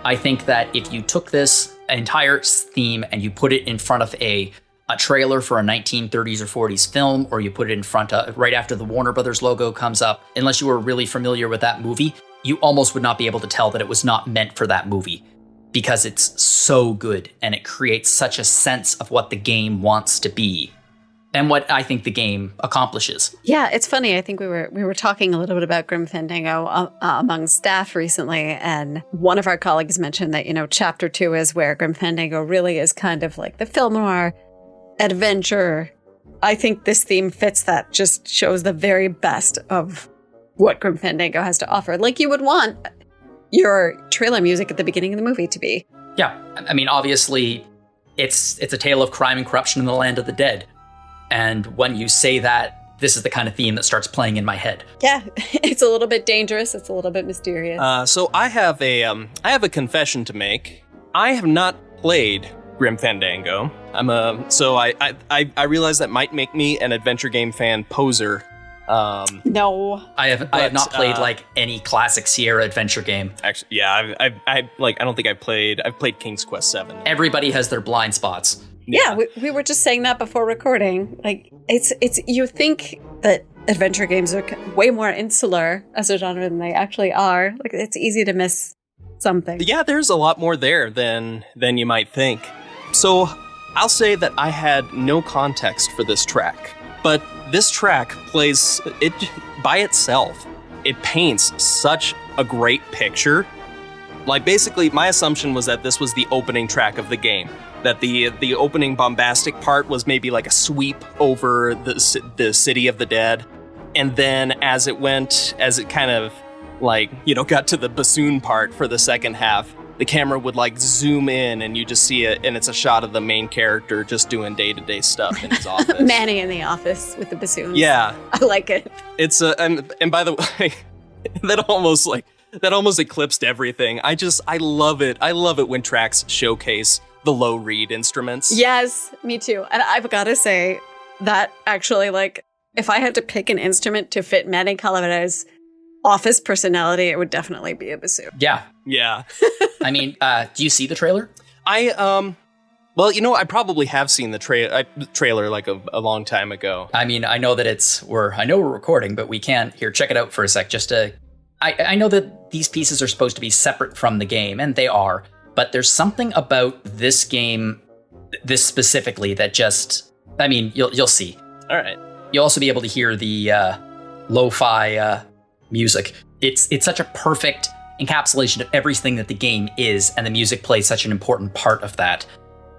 S3: I think that if you took this entire theme and you put it in front of a trailer for a 1930s or 40s film, or you put it in front of right after the Warner Brothers logo comes up, unless you were really familiar with that movie, you almost would not be able to tell that it was not meant for that movie, because it's so good and it creates such a sense of what the game wants to be and what I think the game accomplishes.
S1: Yeah, it's funny. I think we were talking a little bit about Grim Fandango among staff recently, and one of our colleagues mentioned that, Chapter 2 is where Grim Fandango really is kind of like the film noir adventure. I think this theme fits that, just shows the very best of what Grim Fandango has to offer. Like you would want your trailer music at the beginning of the movie to be.
S3: Yeah, I mean, obviously, it's a tale of crime and corruption in the land of the dead. And when you say that, this is the kind of theme that starts playing in my head.
S1: Yeah, it's a little bit dangerous. It's a little bit mysterious.
S4: So I have a confession to make. I have not played Grim Fandango. I realize that might make me an adventure game fan poser.
S1: No,
S3: I have not played like any classic Sierra adventure game.
S4: Actually, yeah, I don't think I've played King's Quest 7.
S3: Everybody has their blind spots.
S1: Yeah, we were just saying that before recording. Like, it's you think that adventure games are way more insular as a genre than they actually are. Like, it's easy to miss something.
S4: Yeah, there's a lot more there than you might think. So I'll say that I had no context for this track, but this track plays it by itself. It paints such a great picture. Like, basically, my assumption was that this was the opening track of the game. That the opening bombastic part was maybe like a sweep over the city of the dead. And then as it kind of like, got to the bassoon part for the second half, the camera would like zoom in and you just see it, and it's a shot of the main character just doing day-to-day stuff in his office.
S1: Manny in the office with the bassoons.
S4: Yeah.
S1: I like it.
S4: It's and by the way, that almost eclipsed everything. I love it. I love it when tracks showcase the low reed instruments.
S1: Yes, me too. And I've got to say that actually, like, if I had to pick an instrument to fit Manny Calaveras' office personality, it would definitely be a bassoon.
S3: Yeah.
S4: Yeah.
S3: I mean, do you see the trailer?
S4: Well, I probably have seen the trailer like a long time ago.
S3: I mean, I know that we're recording, but we can't. Here, check it out for a sec. I know that these pieces are supposed to be separate from the game, and they are, but there's something about this game, this specifically, that you'll see.
S4: All right.
S3: You'll also be able to hear the lo-fi music. It's such a perfect encapsulation of everything that the game is, and the music plays such an important part of that.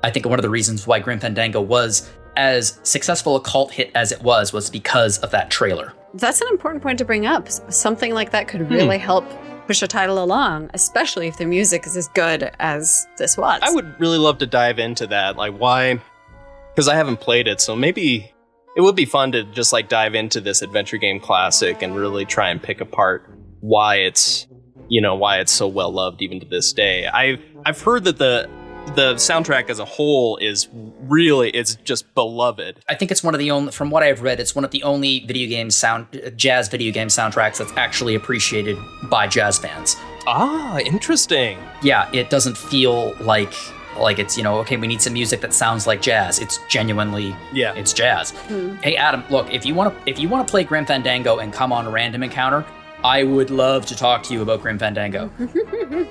S3: I think one of the reasons why Grim Fandango was as successful a cult hit as it was because of that trailer.
S1: That's an important point to bring up. Something like that could really help push a title along, especially if the music is as good as this was.
S4: I would really love to dive into that. Like, why? Because I haven't played it, so maybe it would be fun to just like dive into this adventure game classic and really try and pick apart why it's so well loved even to this day. I've heard that the soundtrack as a whole is just beloved.
S3: I think it's one of the only, from what I've read, it's one of the only jazz video game soundtracks that's actually appreciated by jazz fans.
S4: Ah, interesting.
S3: Yeah, it doesn't feel like it's, okay, we need some music that sounds like jazz. It's genuinely, it's jazz. Hey, Adam, look, if you want to play Grim Fandango and come on a random encounter, I would love to talk to you about Grim Fandango.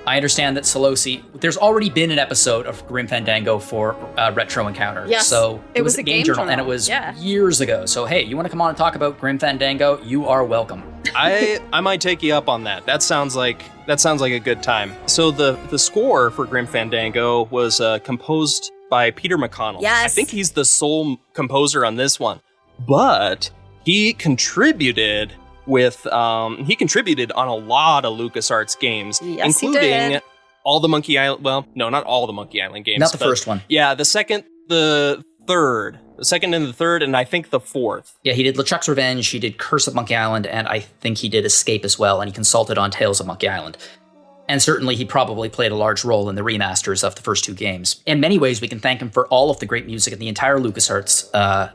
S3: I understand that Solosi, there's already been an episode of Grim Fandango for Retro Encounter.
S1: Yes,
S3: so
S1: it was a game journal,
S3: and it was years ago. So hey, you want to come on and talk about Grim Fandango? You are welcome.
S4: I might take you up on that. That sounds like a good time. So the score for Grim Fandango was composed by Peter McConnell.
S1: Yes.
S4: I think he's the sole composer on this one, but he contributed on a lot of LucasArts games, including all the Monkey Island. Well, no, not all the Monkey Island games.
S3: Not the first one.
S4: Yeah, the second, the third, and I think the fourth.
S3: Yeah, he did LeChuck's Revenge, he did Curse of Monkey Island, and I think he did Escape as well, and he consulted on Tales of Monkey Island. And certainly he probably played a large role in the remasters of the first 2 games. In many ways, we can thank him for all of the great music in the entire LucasArts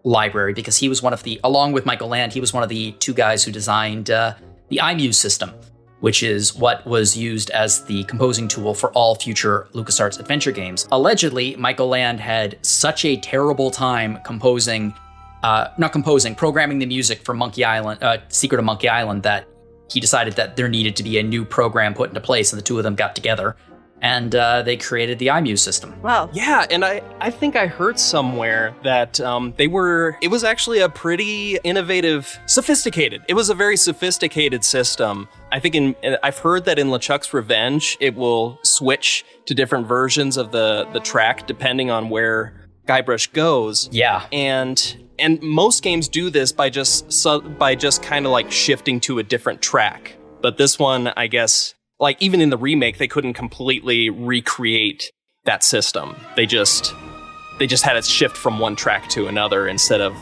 S3: library, because he was one of the, along with Michael Land, he was one of the 2 guys who designed the iMuse system, which is what was used as the composing tool for all future LucasArts adventure games. Allegedly, Michael Land had such a terrible time programming the music for Monkey Island, Secret of Monkey Island, that he decided that there needed to be a new program put into place, and the 2 of them got together, and they created the iMuse system.
S1: Wow.
S4: Yeah, and I think I heard somewhere that it was actually a pretty innovative, sophisticated. It was a very sophisticated system. I think I've heard that in LeChuck's Revenge, it will switch to different versions of the track depending on where Guybrush goes.
S3: Yeah.
S4: And most games do this by just kind of like shifting to a different track. But this one, I guess, like even in the remake, they couldn't completely recreate that system. They just had it shift from one track to another instead of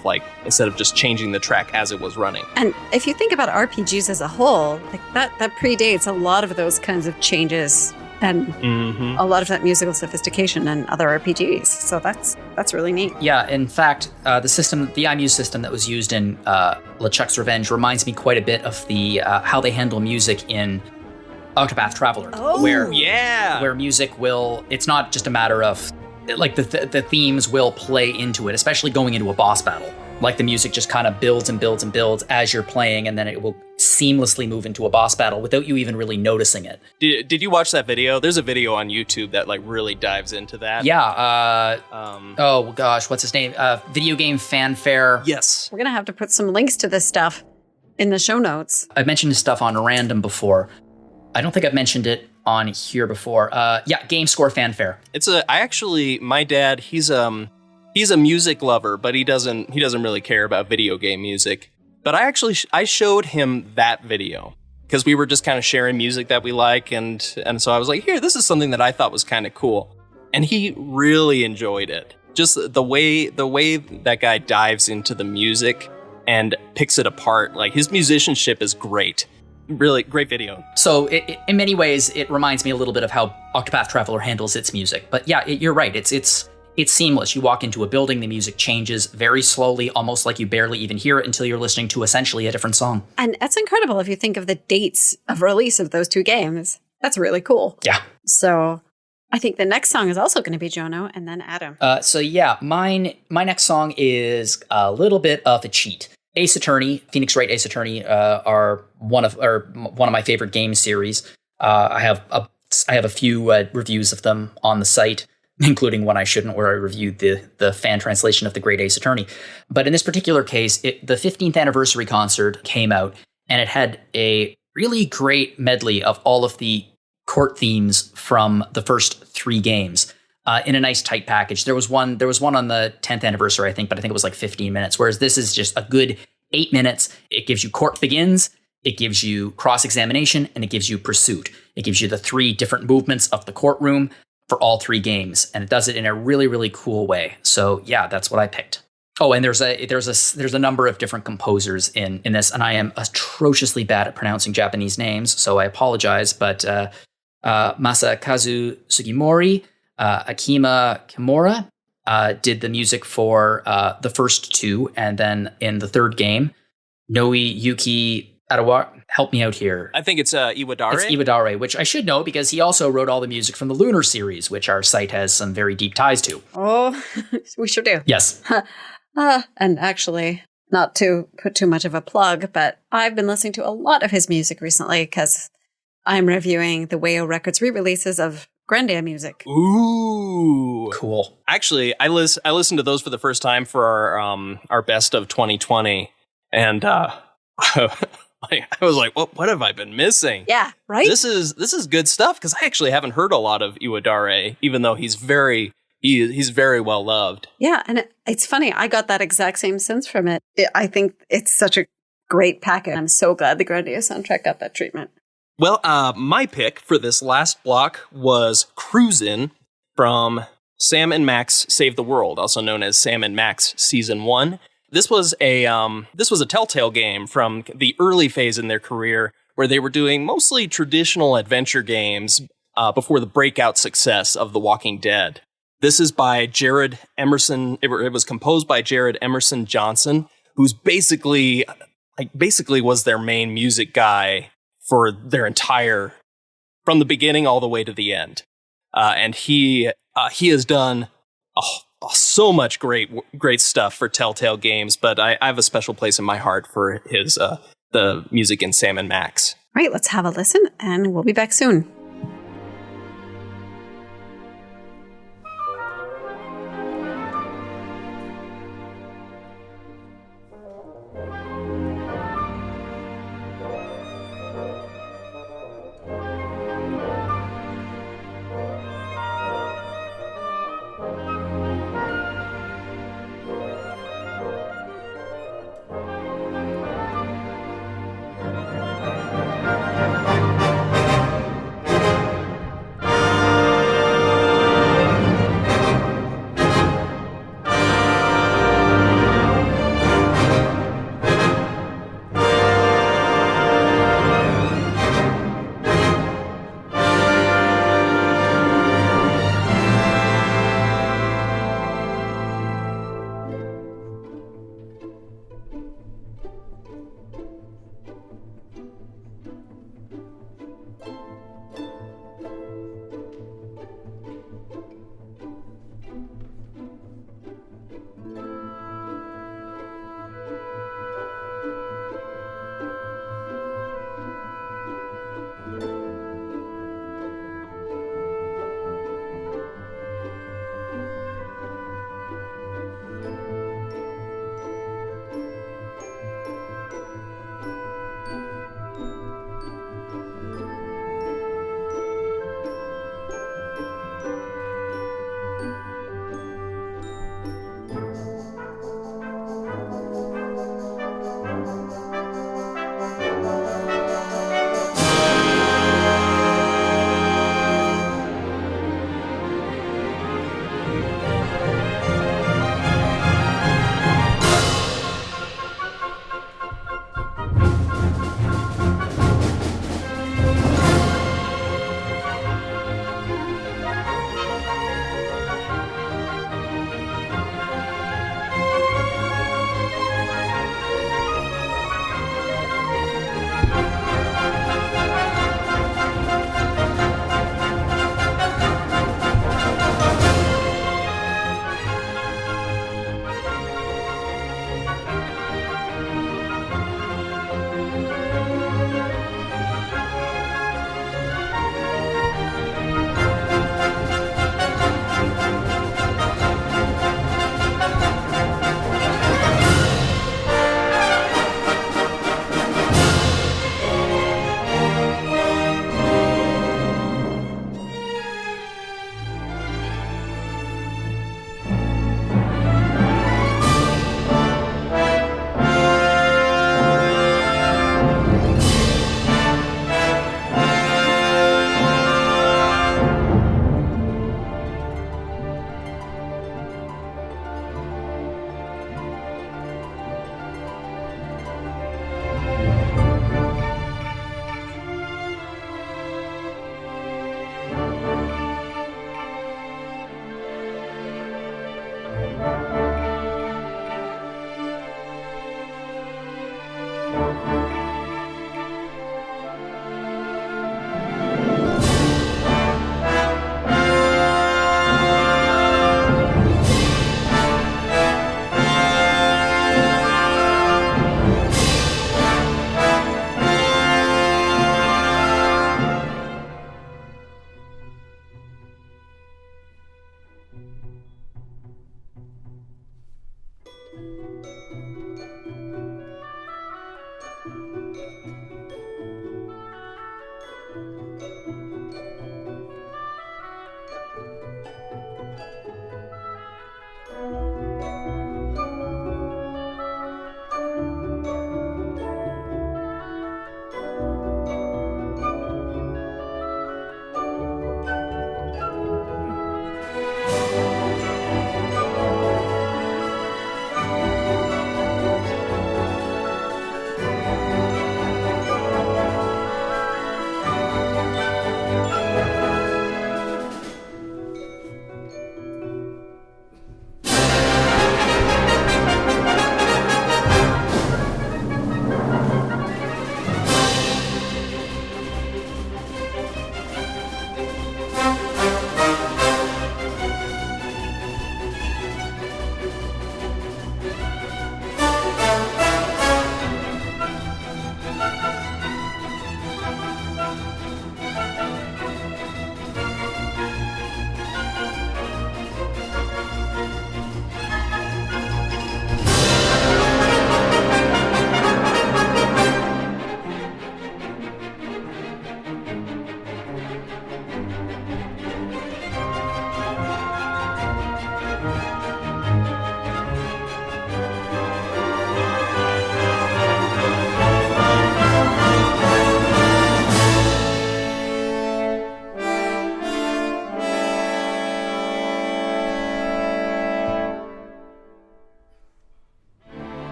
S4: just changing the track as it was running.
S1: And if you think about RPGs as a whole, like that predates a lot of those kinds of changes and a lot of that musical sophistication and other RPGs. So that's really neat.
S3: Yeah, in fact, the iMuse system that was used in LeChuck's Revenge reminds me quite a bit of the how they handle music in Octopath Traveler.
S1: Oh,
S3: where music will, it's not just a matter of, like the themes will play into it, especially going into a boss battle. Like the music just kind of builds and builds and builds as you're playing, and then it will seamlessly move into a boss battle without you even really noticing it.
S4: Did you watch that video? There's a video on YouTube that like really dives into that.
S3: Yeah. Oh gosh, what's his name? Video Game Fanfare.
S4: Yes.
S1: We're going to have to put some links to this stuff in the show notes.
S3: I've mentioned this stuff on Random before. I don't think I've mentioned it on here before. Game Score Fanfare.
S4: My dad, he's a music lover, but he doesn't really care about video game music. But I showed him that video because we were just kind of sharing music that we like, and so I was like, here, this is something that I thought was kind of cool, and he really enjoyed it. Just the way that guy dives into the music and picks it apart, like his musicianship is great. Really great video.
S3: So in many ways, it reminds me a little bit of how Octopath Traveler handles its music. But yeah, you're right. It's seamless. You walk into a building, the music changes very slowly, almost like you barely even hear it until you're listening to essentially a different song. And
S1: that's incredible if you think of the dates of release of those 2 games. That's really cool.
S3: Yeah.
S1: So I think the next song is also going to be Jono and then Adam.
S3: My next song is a little bit of a cheat. Ace Attorney, Phoenix Wright Ace Attorney, are one of my favorite game series. I have a few reviews of them on the site, including One I Shouldn't, where I reviewed the fan translation of The Great Ace Attorney. But in this particular case, the 15th anniversary concert came out, and it had a really great medley of all of the court themes from the first 3 games. In a nice tight package. There was one on the 10th anniversary, I think, but I think it was like 15 minutes, whereas this is just a good 8 minutes. It gives you Court Begins, it gives you Cross-Examination, and it gives you Pursuit. It gives you the 3 different movements of the courtroom for all 3 games, and it does it in a really, really cool way. So yeah, that's what I picked. Oh, and there's a number of different composers in this, and I am atrociously bad at pronouncing Japanese names, so I apologize, but Masakazu Sugimori, Akima Kimura did the music for the first 2, and then in the 3rd game, Noiyuki Arawa, help me out here.
S4: I think it's Iwadare.
S3: It's Iwadare, which I should know because he also wrote all the music from the Lunar series, which our site has some very deep ties to.
S1: Oh, we sure do.
S3: Yes.
S1: And actually, not to put too much of a plug, but I've been listening to a lot of his music recently because I'm reviewing the Wayo Records re-releases of Grandia music.
S4: Ooh,
S3: cool.
S4: Actually, I listened to those for the first time for our best of 2020, and I was like, what have I been missing?
S1: Yeah, right.
S4: This is good stuff because I actually haven't heard a lot of Iwadare, even though he's very well loved.
S1: Yeah, and it's funny. I got that exact same sense from it. I think it's such a great package. I'm so glad the Grandia soundtrack got that treatment.
S4: Well, my pick for this last block was Cruisin' from Sam and Max Save the World, also known as Sam and Max Season 1. This was a Telltale game from the early phase in their career, where they were doing mostly traditional adventure games before the breakout success of The Walking Dead. This is by Jared Emerson. It was composed by Jared Emerson-Johnson, who's basically was their main music guy for their entire, from the beginning all the way to the end. And he has done so much great stuff for Telltale Games, but I have a special place in my heart for his the music in Sam & Max.
S1: All right, let's have a listen, and we'll be back soon.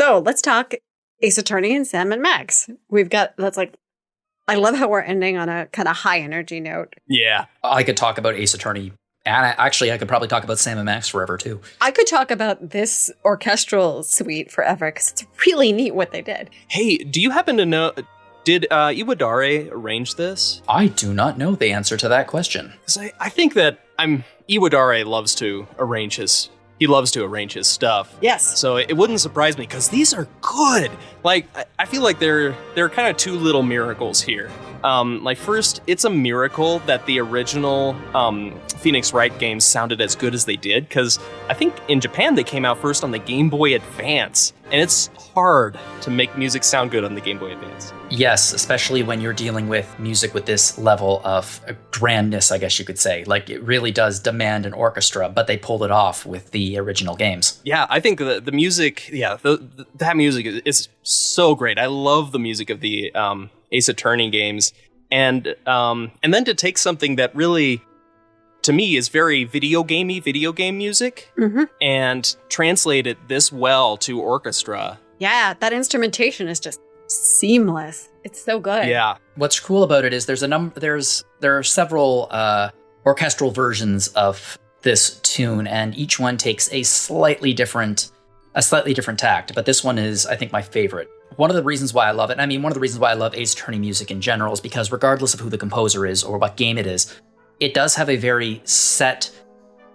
S1: So let's talk Ace Attorney and Sam and Max. I love how we're ending on a kind of high energy note.
S4: Yeah.
S3: I could talk about Ace Attorney. And I could probably talk about Sam and Max forever, too.
S1: I could talk about this orchestral suite forever because it's really neat what they did.
S4: Hey, do you happen to know, did Iwadare arrange this?
S3: I do not know the answer to that question.
S4: 'Cause I think that Iwadare loves to arrange his stuff.
S1: Yes.
S4: So it wouldn't surprise me because these are good. Like, I feel like there are kind of two little miracles here. First, it's a miracle that the original Phoenix Wright games sounded as good as they did, because I think in Japan they came out first on the Game Boy Advance, and it's hard to make music sound good on the Game Boy Advance.
S3: Yes, especially when you're dealing with music with this level of grandness, I guess you could say. Like, it really does demand an orchestra, but they pulled it off with the original games.
S4: Yeah, I think the music, that music is so great. I love the music of the Ace Attorney games, and then to take something that really, to me, is very video game music, and translate it this well to orchestra.
S1: Yeah, that instrumentation is just seamless. It's so good.
S4: Yeah.
S3: What's cool about it is there are several orchestral versions of this tune, and each one takes a slightly different tact. But this one is, I think, my favorite. One of the reasons why I love it, one of the reasons why I love Ace Attorney music in general is because regardless of who the composer is or what game it is, it does have a very set.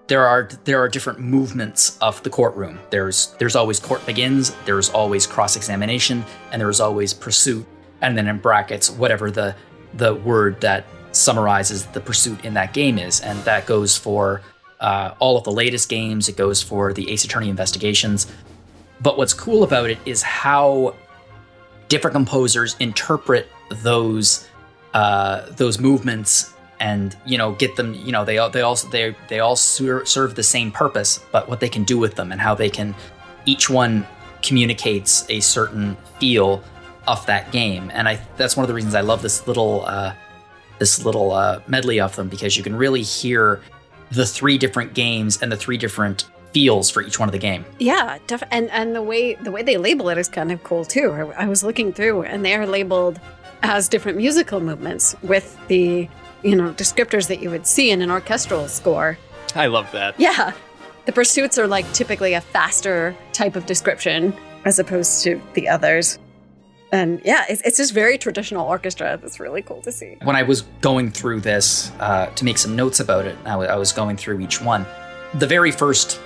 S3: There are different movements of the courtroom. There's always court begins, there's always cross-examination, and there's always pursuit, and then in brackets, whatever the word that summarizes the pursuit in that game is. And that goes for all of the latest games, it goes for the Ace Attorney investigations. But what's cool about it is how different composers interpret those movements and, get them, they all serve the same purpose, but what they can do with them and how each one communicates a certain feel of that game. And that's one of the reasons I love this little medley of them, because you can really hear the three different games and the three different feels for each one of the game.
S1: Yeah, and the way they label it is kind of cool too. I was looking through, and they are labeled as different musical movements with the descriptors that you would see in an orchestral score.
S4: I love that.
S1: Yeah, the pursuits are like typically a faster type of description as opposed to the others. And yeah, it's just very traditional orchestra. That's really cool to see.
S3: When I was going through this to make some notes about it, I was going through each one. The very first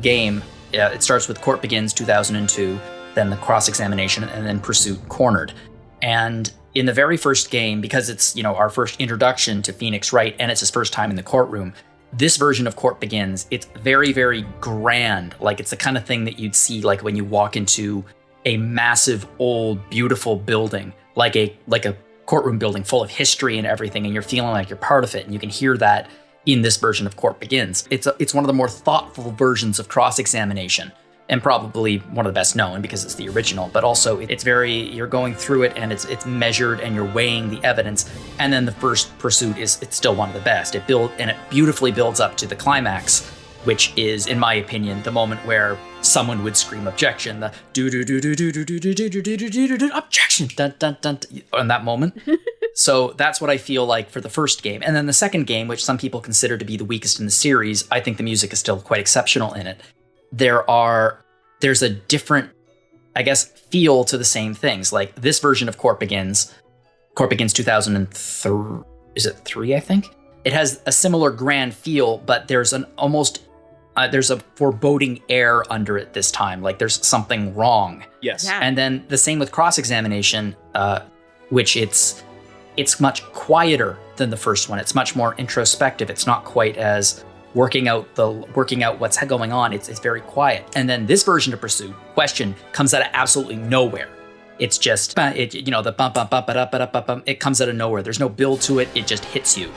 S3: game, it starts with Court Begins 2002, then the cross-examination, and then Pursuit Cornered. And in the very first game, because it's our first introduction to Phoenix Wright, and it's his first time in the courtroom, this version of Court Begins, it's very, very grand. Like, it's the kind of thing that you'd see like when you walk into a massive, old, beautiful building, like a courtroom building full of history and everything, and you're feeling like you're part of it, and you can hear that in this version of Court Begins. It's one of the more thoughtful versions of cross-examination, and probably one of the best known because it's the original, but also you're going through it and it's measured and you're weighing the evidence. And then the first Pursuit it's still one of the best. It beautifully builds up to the climax, which is, in my opinion, the moment where someone would scream objection, the objection, dun dun dun, on that moment. So that's what I feel like for the first game. And then the second game, which some people consider to be the weakest in the series, I think the music is still quite exceptional in it. There's a different, I guess, feel to the same things. Like this version of Court Begins 2003, is it 3, I think? It has a similar grand feel, but there's there's a foreboding air under it this time. Like there's something wrong.
S4: Yes.
S1: Yeah.
S3: And then the same with Cross-Examination, which it's much quieter than the first one. It's much more introspective. It's not quite as working out what's going on. It's very quiet. And then this version of Pursuit, Question, comes out of absolutely nowhere. It's just the bump bump bump bump. It comes out of nowhere. There's no build to it. It just hits you.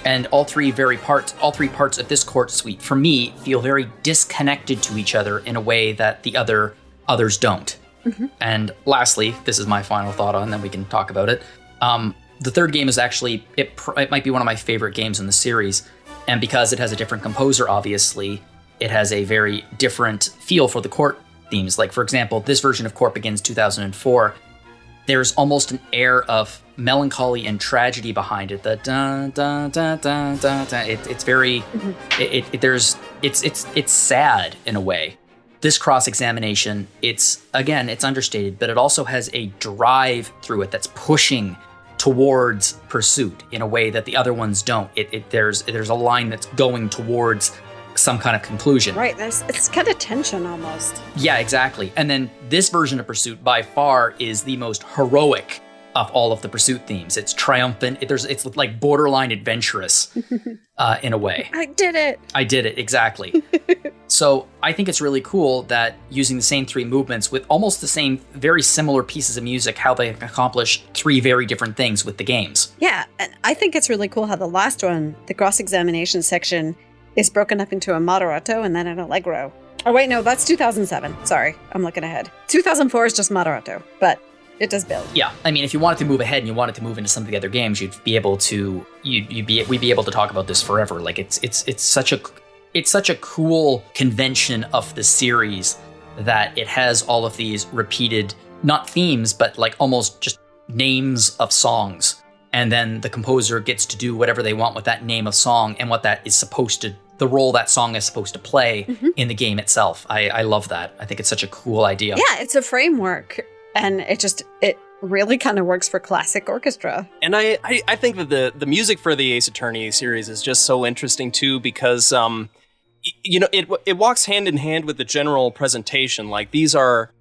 S3: And all three parts of this court suite, for me, feel very disconnected to each other in a way that the others don't. Mm-hmm. And lastly, this is my final thought on, then we can talk about it. The third game is actually, it might be one of my favorite games in the series. And because it has a different composer, obviously, it has a very different feel for the court themes. Like, for example, this version of Court Begins 2004, there's almost an air of melancholy and tragedy behind it. The dun dun dun dun dun dun. It's very, it's sad in a way. This cross-examination, it's understated, but it also has a drive through it that's pushing towards pursuit in a way that the other ones don't. There's a line that's going towards some kind of conclusion.
S1: Right, it's kind of tension almost.
S3: Yeah, exactly. And then this version of Pursuit by far is the most heroic of all of the Pursuit themes. It's triumphant. It's like borderline adventurous in a way.
S1: I did it,
S3: exactly. So I think it's really cool that using the same three movements with almost the same, very similar pieces of music, how they accomplish three very different things with the games.
S1: Yeah, and I think it's really cool how the last one, the cross-examination section, is broken up into a moderato and then an allegro. Oh wait, no, that's 2007. Sorry, I'm looking ahead. 2004 is just moderato, but it does build.
S3: Yeah, I mean, if you wanted to move ahead and you wanted to move into some of the other games, we'd be able to talk about this forever. Like it's such a cool convention of the series that it has all of these repeated, not themes, but like almost just names of songs. And then the composer gets to do whatever they want with that name of song and what that is supposed to, the role that song is supposed to play in the game itself. I love that. I think it's such a cool idea.
S1: Yeah, it's a framework, and it really kind of works for classic orchestra.
S4: And I think that the music for the Ace Attorney series is just so interesting too, because it walks hand in hand with the general presentation. Like these are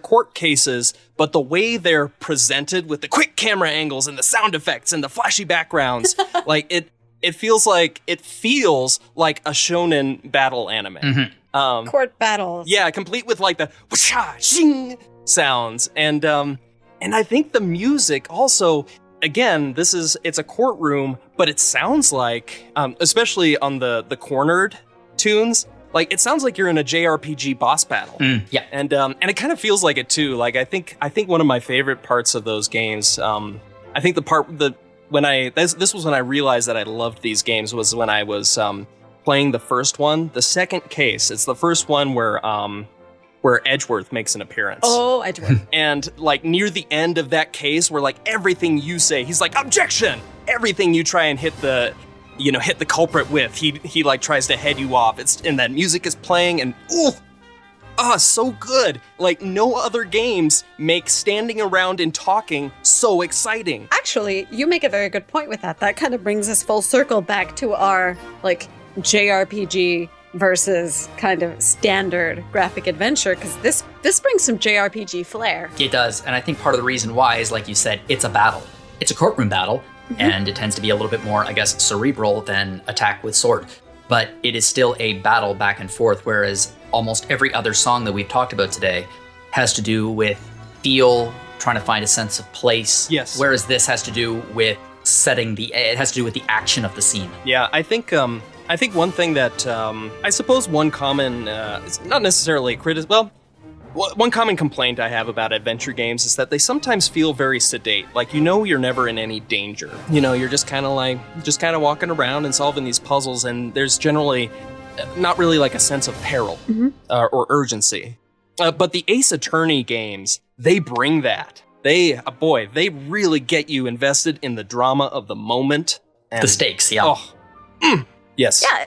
S4: court cases, but the way they're presented with the quick camera angles and the sound effects and the flashy backgrounds, like it feels like a shonen battle anime.
S1: Court battles.
S4: Yeah, complete with like the whoosh-ah, shing sounds. And I think the music also, again, it's a courtroom, but it sounds like, especially on the cornered tunes, like it sounds like you're in a JRPG boss battle.
S3: Yeah.
S4: And it kind of feels like it too. Like I think one of my favorite parts of those games, I think this was when I realized that I loved these games, was when I was playing the first one. The second case, it's the first one where Edgeworth makes an appearance.
S1: Oh, Edgeworth.
S4: And like near the end of that case, where like everything you say, he's like, objection! Everything you try and hit the culprit with, he like tries to head you off. And that music is playing and so good. Like no other games make standing around and talking so exciting.
S1: Actually, you make a very good point with that. That kind of brings us full circle back to our like JRPG versus kind of standard graphic adventure, because this brings some JRPG flair.
S3: It does, and I think part of the reason why is, like you said, it's a battle. It's a courtroom battle, and it tends to be a little bit more, I guess, cerebral than attack with sword. But it is still a battle back and forth, whereas almost every other song that we've talked about today has to do with feel, trying to find a sense of place.
S4: Yes.
S3: Whereas this has to do with it has to do with the action of the scene.
S4: Yeah, I think one thing that, I suppose one common, it's not necessarily one common complaint I have about adventure games is that they sometimes feel very sedate. Like, you're never in any danger. You're just kind of walking around and solving these puzzles, and there's generally not really like a sense of peril or urgency. But the Ace Attorney games, they bring that. They really get you invested in the drama of the moment. And
S3: the stakes, yeah.
S4: Yes.
S1: Yeah.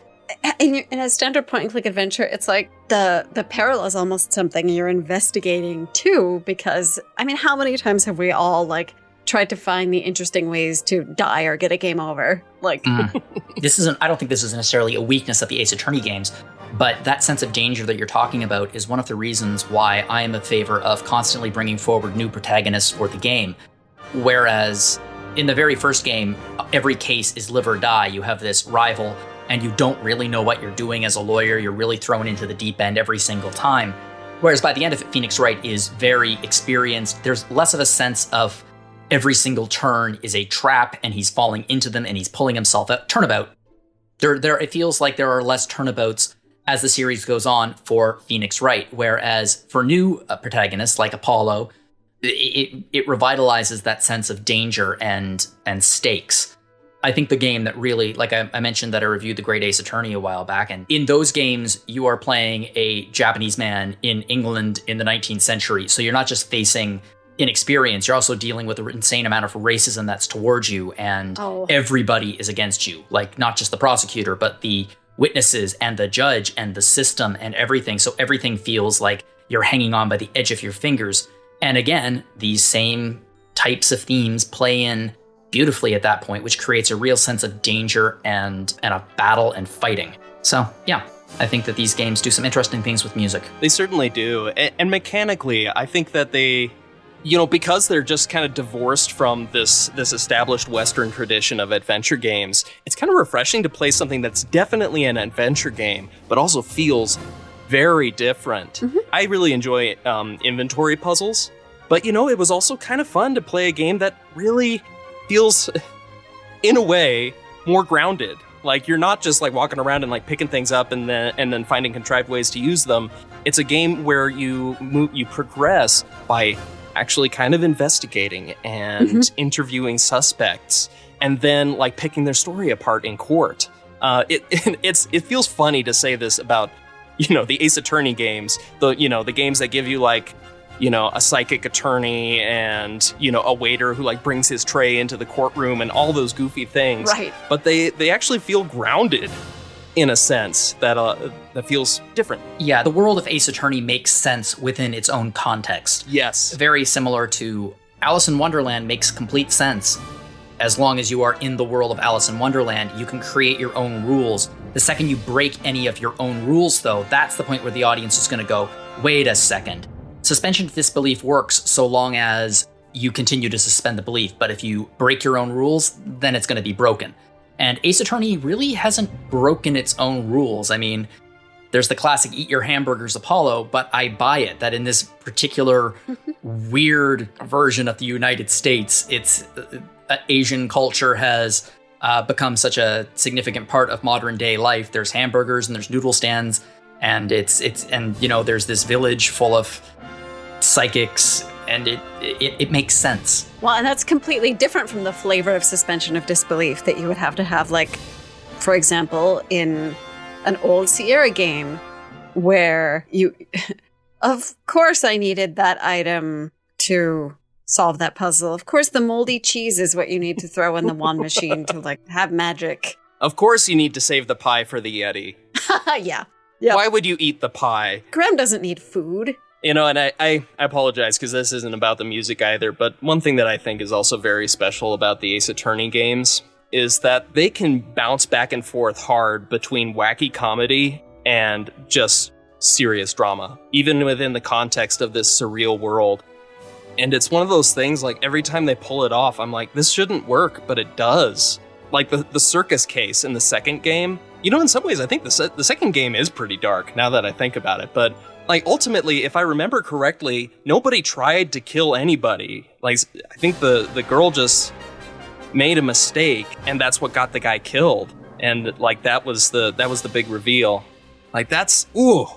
S1: In a standard point-and-click adventure, it's like the peril is almost something you're investigating too, because, I mean, how many times have we all, like, tried to find the interesting ways to die or get a game over? Like,
S3: I don't think this is necessarily a weakness of the Ace Attorney games, but that sense of danger that you're talking about is one of the reasons why I am in favor of constantly bringing forward new protagonists for the game. Whereas in the very first game, every case is live or die. You have this rival, and you don't really know what you're doing as a lawyer. You're really thrown into the deep end every single time. Whereas by the end of it, Phoenix Wright is very experienced. There's less of a sense of every single turn is a trap, and he's falling into them, and he's pulling himself out. Turnabout. It feels like there are less turnabouts as the series goes on for Phoenix Wright. Whereas for new protagonists like Apollo, it revitalizes that sense of danger and stakes. I think the game that really, like I mentioned that I reviewed The Great Ace Attorney a while back, and in those games, you are playing a Japanese man in England in the 19th century. So you're not just facing inexperience, you're also dealing with an insane amount of racism that's towards you, and everybody is against you. Like, not just the prosecutor, but the witnesses and the judge and the system and everything. So everything feels like you're hanging on by the edge of your fingers. And again, these same types of themes play in beautifully at that point, which creates a real sense of danger and a battle and fighting. So yeah, I think that these games do some interesting things with music.
S4: They certainly do. And mechanically, I think that they, because they're just kind of divorced from this established Western tradition of adventure games, it's kind of refreshing to play something that's definitely an adventure game, but also feels very different. Mm-hmm. I really enjoy inventory puzzles, but it was also kind of fun to play a game that really feels, in a way, more grounded. Like, you're not just like walking around and like picking things up and then finding contrived ways to use them. It's a game where you progress by actually kind of investigating and interviewing suspects, and then like picking their story apart in court. It feels funny to say this about the Ace Attorney games, the games that give you like a psychic attorney and, a waiter who like brings his tray into the courtroom and all those goofy things.
S1: Right.
S4: But they actually feel grounded in a sense that feels different.
S3: Yeah, the world of Ace Attorney makes sense within its own context.
S4: Yes.
S3: Very similar to Alice in Wonderland makes complete sense. As long as you are in the world of Alice in Wonderland, you can create your own rules. The second you break any of your own rules, though, that's the point where the audience is going to go, wait a second. Suspension of disbelief works so long as you continue to suspend the belief, but if you break your own rules, then it's going to be broken. And Ace Attorney really hasn't broken its own rules. I mean, there's the classic eat your hamburgers Apollo, but I buy it that in this particular weird version of the United States, Asian culture has become such a significant part of modern day life. There's hamburgers and there's noodle stands, and there's this village full of psychics, and it makes sense.
S1: Well, and that's completely different from the flavor of suspension of disbelief that you would have to have, like, for example, in an old Sierra game where of course I needed that item to solve that puzzle. Of course, the moldy cheese is what you need to throw in the wand machine to like have magic.
S4: Of course you need to save the pie for the Yeti.
S1: Yeah.
S4: Why would you eat the pie?
S1: Graham doesn't need food.
S4: And I apologize because this isn't about the music either, but one thing that I think is also very special about the Ace Attorney games is that they can bounce back and forth hard between wacky comedy and just serious drama, even within the context of this surreal world. And it's one of those things, like, every time they pull it off, I'm like, this shouldn't work, but it does. Like, the circus case in the second game, in some ways, I think the second game is pretty dark, now that I think about it. But, like, ultimately, if I remember correctly, nobody tried to kill anybody. Like, I think the girl just made a mistake, and that's what got the guy killed. And, like, that was the big reveal. Like, that's, ooh.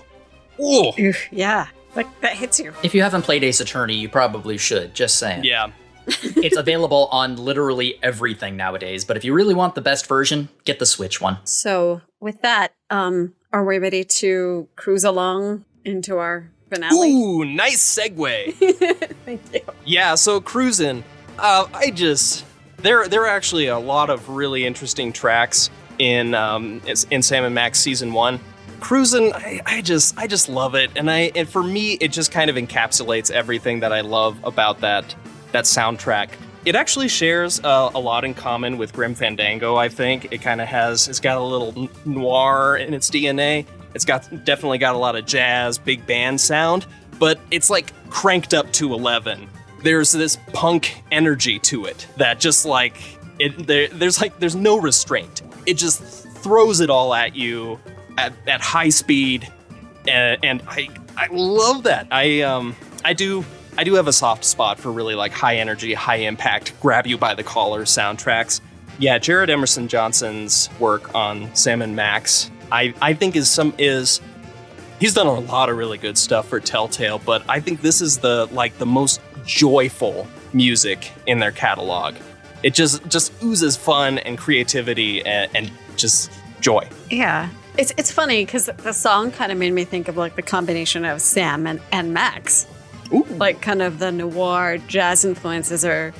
S1: Yeah. Like, that hits you.
S3: If you haven't played Ace Attorney, you probably should, just saying.
S4: Yeah.
S3: It's available on literally everything nowadays, but if you really want the best version, get the Switch one.
S1: So, with that, are we ready to cruise along into our finale?
S4: Ooh, nice segue.
S1: Thank you.
S4: Yeah, so cruising. There are actually a lot of really interesting tracks in Sam & Max Season 1. Cruisin', I just love it, and for me, it just kind of encapsulates everything that I love about that soundtrack. It actually shares a lot in common with Grim Fandango. I think it's got a little noir in its DNA. It's definitely got a lot of jazz, big band sound, but it's like cranked up to 11. There's this punk energy to it that just like there's no restraint. It just throws it all at you. At high speed, and I love that. I do have a soft spot for really like high energy, high impact, grab you by the collar soundtracks. Yeah, Jared Emerson-Johnson's work on Sam & Max, I think he's done a lot of really good stuff for Telltale, but I think this is the most joyful music in their catalog. it just oozes fun and creativity and just joy.
S1: Yeah. It's funny because the song kind of made me think of like the combination of Sam and Max.
S4: Ooh.
S1: Like kind of the noir jazz influences are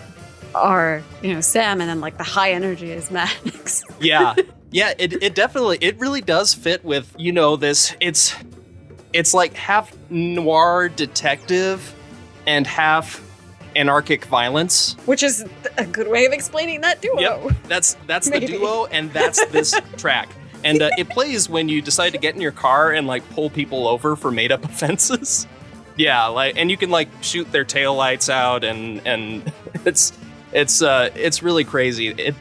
S1: Sam, and then like the high energy is Max.
S4: Yeah. Yeah, it definitely, it really does fit with, this, it's like half noir detective and half anarchic violence.
S1: Which is a good way of explaining that duo.
S4: Yep, that's the duo, and that's this track. And it plays when you decide to get in your car and like pull people over for made up offenses. Yeah, and you can like shoot their taillights out, and it's really crazy.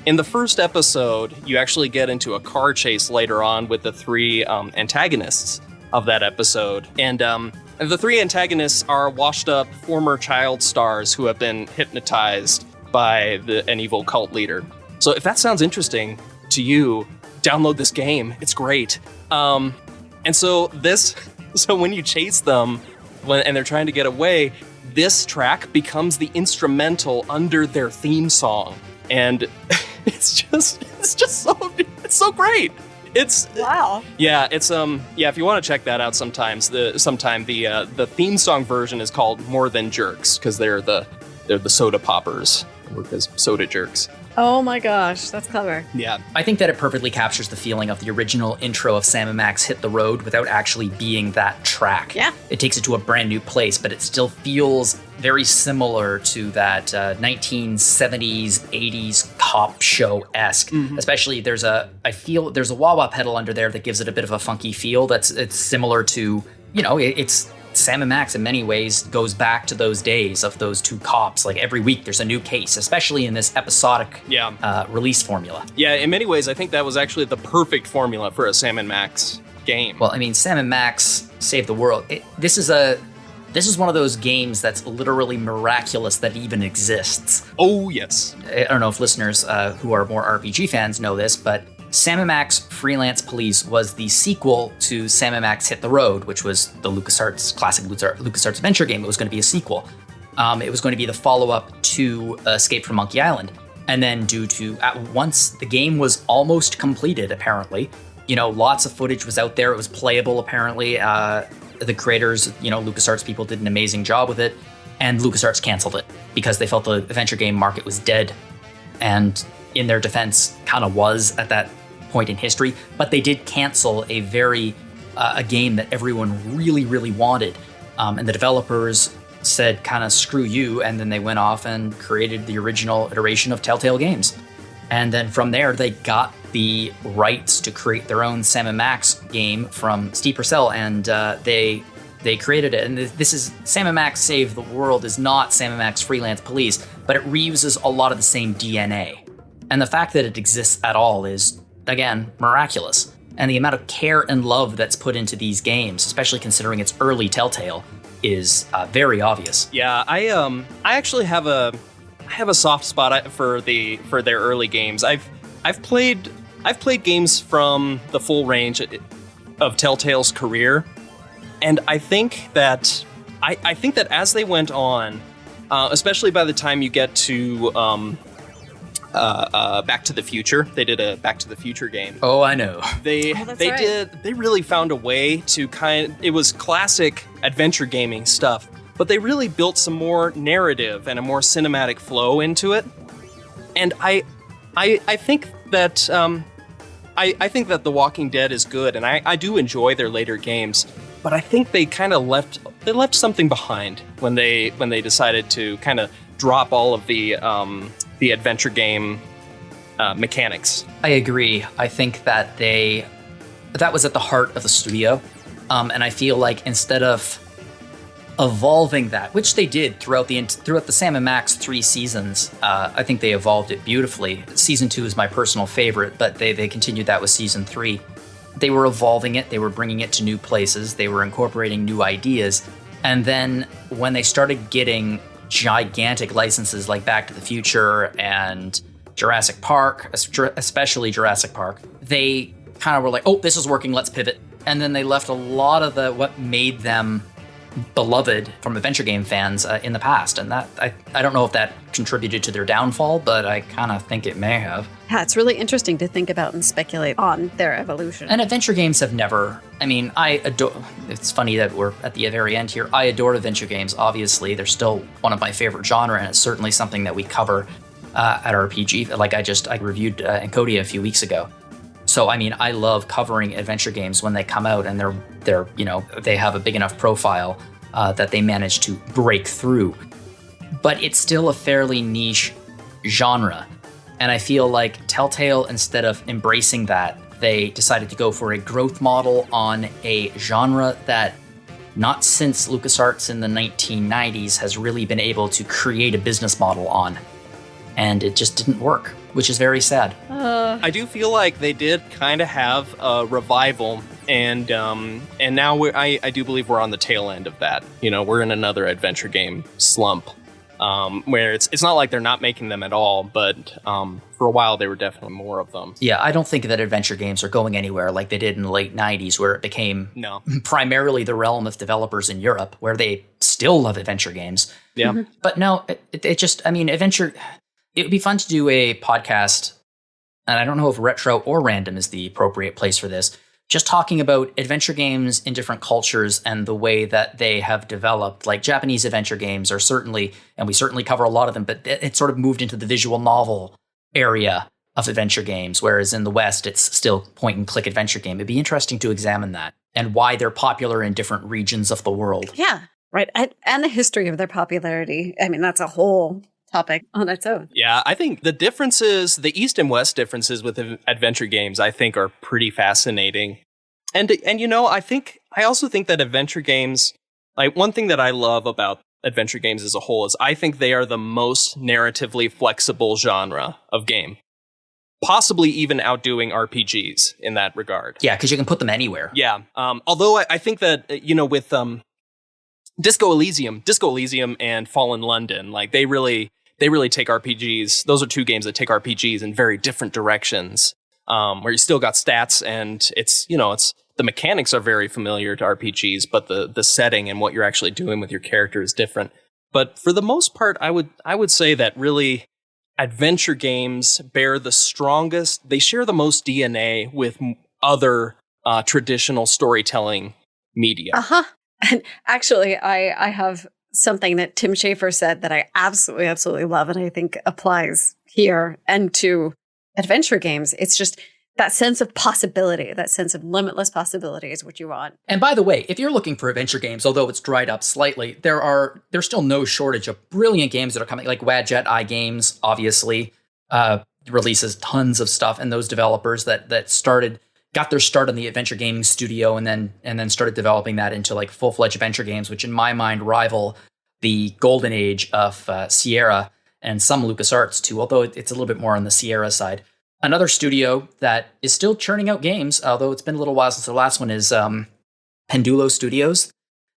S4: In the first episode, you actually get into a car chase later on with the three antagonists of that episode. And the three antagonists are washed up former child stars who have been hypnotized by an evil cult leader. So if that sounds interesting to you, download this game. It's great. And so when you chase them and they're trying to get away, this track becomes the instrumental under their theme song. And it's so great.
S1: Wow.
S4: Yeah, it's if you want to check that out sometime the theme song version is called More Than Jerks, because they're the soda poppers, because soda jerks.
S1: Oh my gosh, that's clever.
S4: Yeah.
S3: I think that it perfectly captures the feeling of the original intro of Sam and Max Hit the Road without actually being that track.
S1: Yeah.
S3: It takes it to a brand new place, but it still feels very similar to that 1970s, 80s cop show-esque. Mm-hmm. Especially there's a wah-wah pedal under there that gives it a bit of a funky feel. It's similar to, it's Sam and Max in many ways goes back to those days of those two cops. Like every week there's a new case, especially in this episodic release formula.
S4: Yeah, in many ways I think that was actually the perfect formula for a Sam and Max game.
S3: Well, I mean, Sam and Max Save the World. This is one of those games that's literally miraculous that it even exists.
S4: Oh, yes.
S3: I don't know if listeners who are more RPG fans know this, but Sam & Max Freelance Police was the sequel to Sam & Max Hit the Road, which was the classic LucasArts adventure game. It was going to be a sequel. It was going to be the follow-up to Escape from Monkey Island. And then once the game was almost completed, apparently, lots of footage was out there. It was playable, apparently. The creators, LucasArts people did an amazing job with it. And LucasArts canceled it because they felt the adventure game market was dead. And in their defense, kind of was at that point in history, but they did cancel a game that everyone really, really wanted. And the developers said, kind of screw you, and then they went off and created the original iteration of Telltale Games. And then from there, they got the rights to create their own Sam & Max game from Steve Purcell, and they created it. And this is Sam & Max Save the World is not Sam & Max Freelance Police, but it reuses a lot of the same DNA. And the fact that it exists at all is, again, miraculous. And the amount of care and love that's put into these games, especially considering it's early Telltale, is very obvious.
S4: Yeah, I actually have a soft spot for their early games. I've played games from the full range of Telltale's career, and I think that as they went on, especially by the time you get to Back to the Future. They did a Back to the Future game.
S3: Oh, I know.
S4: They really found a way to it was classic adventure gaming stuff, but they really built some more narrative and a more cinematic flow into it. And I think that I think that The Walking Dead is good, and I do enjoy their later games, but I think they kind of left something behind when they decided to kind of drop all of the adventure game mechanics.
S3: I agree. I think that that was at the heart of the studio, and I feel like instead of evolving that, which they did throughout the Sam & Max 3 seasons, I think they evolved it beautifully. Season 2 is my personal favorite, but they continued that with Season 3. They were evolving it, they were bringing it to new places, they were incorporating new ideas, and then when they started getting gigantic licenses like Back to the Future and Jurassic Park, especially Jurassic Park, they kind of were like, oh, this is working, let's pivot. And then they left a lot of what made them beloved from adventure game fans in the past. And that I don't know if that contributed to their downfall, but I kind of think it may have.
S1: Yeah, it's really interesting to think about and speculate on their evolution.
S3: And adventure games have never, I adore, it's funny that we're at the very end here. I adore adventure games, obviously. They're still one of my favorite genre, and it's certainly something that we cover at RPG. Like I reviewed Encodia a few weeks ago. So, I love covering adventure games when they come out and they're they have a big enough profile that they manage to break through. But it's still a fairly niche genre. And I feel like Telltale, instead of embracing that, they decided to go for a growth model on a genre that not since LucasArts in the 1990s has really been able to create a business model on. And it just didn't work, which is very sad.
S4: I do feel like they did kind of have a revival, and now I do believe we're on the tail end of that. We're in another adventure game slump, where it's not like they're not making them at all, but for a while there were definitely more of them.
S3: Yeah, I don't think that adventure games are going anywhere like they did in the late 90s, where it became primarily the realm of developers in Europe, where they still love adventure games.
S4: Yeah.
S1: Mm-hmm.
S3: But no, it just, adventure... It would be fun to do a podcast, and I don't know if retro or random is the appropriate place for this, just talking about adventure games in different cultures and the way that they have developed. Like Japanese adventure games are certainly, and we certainly cover a lot of them, but it sort of moved into the visual novel area of adventure games, whereas in the West, it's still point-and-click adventure game. It'd be interesting to examine that and why they're popular in different regions of the world.
S1: Yeah, right. And the history of their popularity. That's a whole topic on its own.
S4: Yeah, I think the differences, the East and West differences with adventure games, I think are pretty fascinating. And I also think that adventure games, like one thing that I love about adventure games as a whole is I think they are the most narratively flexible genre of game. Possibly even outdoing RPGs in that regard.
S3: Yeah, because you can put them anywhere.
S4: Yeah. Although I think that, with Disco Elysium and Fallen London, like they really take RPGs. Those are two games that take RPGs in very different directions, where you still got stats and it's the mechanics are very familiar to RPGs, but the setting and what you're actually doing with your character is different. But for the most part, I would say that really adventure games bear the strongest, they share the most DNA with other traditional storytelling media.
S1: Uh-huh. And actually, I have something that Tim Schafer said that I absolutely, absolutely love and I think applies here and to adventure games. It's just that sense of possibility, that sense of limitless possibility is what you want.
S3: And by the way, if you're looking for adventure games, although it's dried up slightly, there's still no shortage of brilliant games that are coming, like Wadjet iGames, obviously, releases tons of stuff, and those developers that got their start in the adventure gaming studio and then started developing that into like full-fledged adventure games, which in my mind rival the golden age of Sierra and some LucasArts too, although it's a little bit more on the Sierra side. Another studio that is still churning out games, although it's been a little while since the last one, is Pendulo Studios.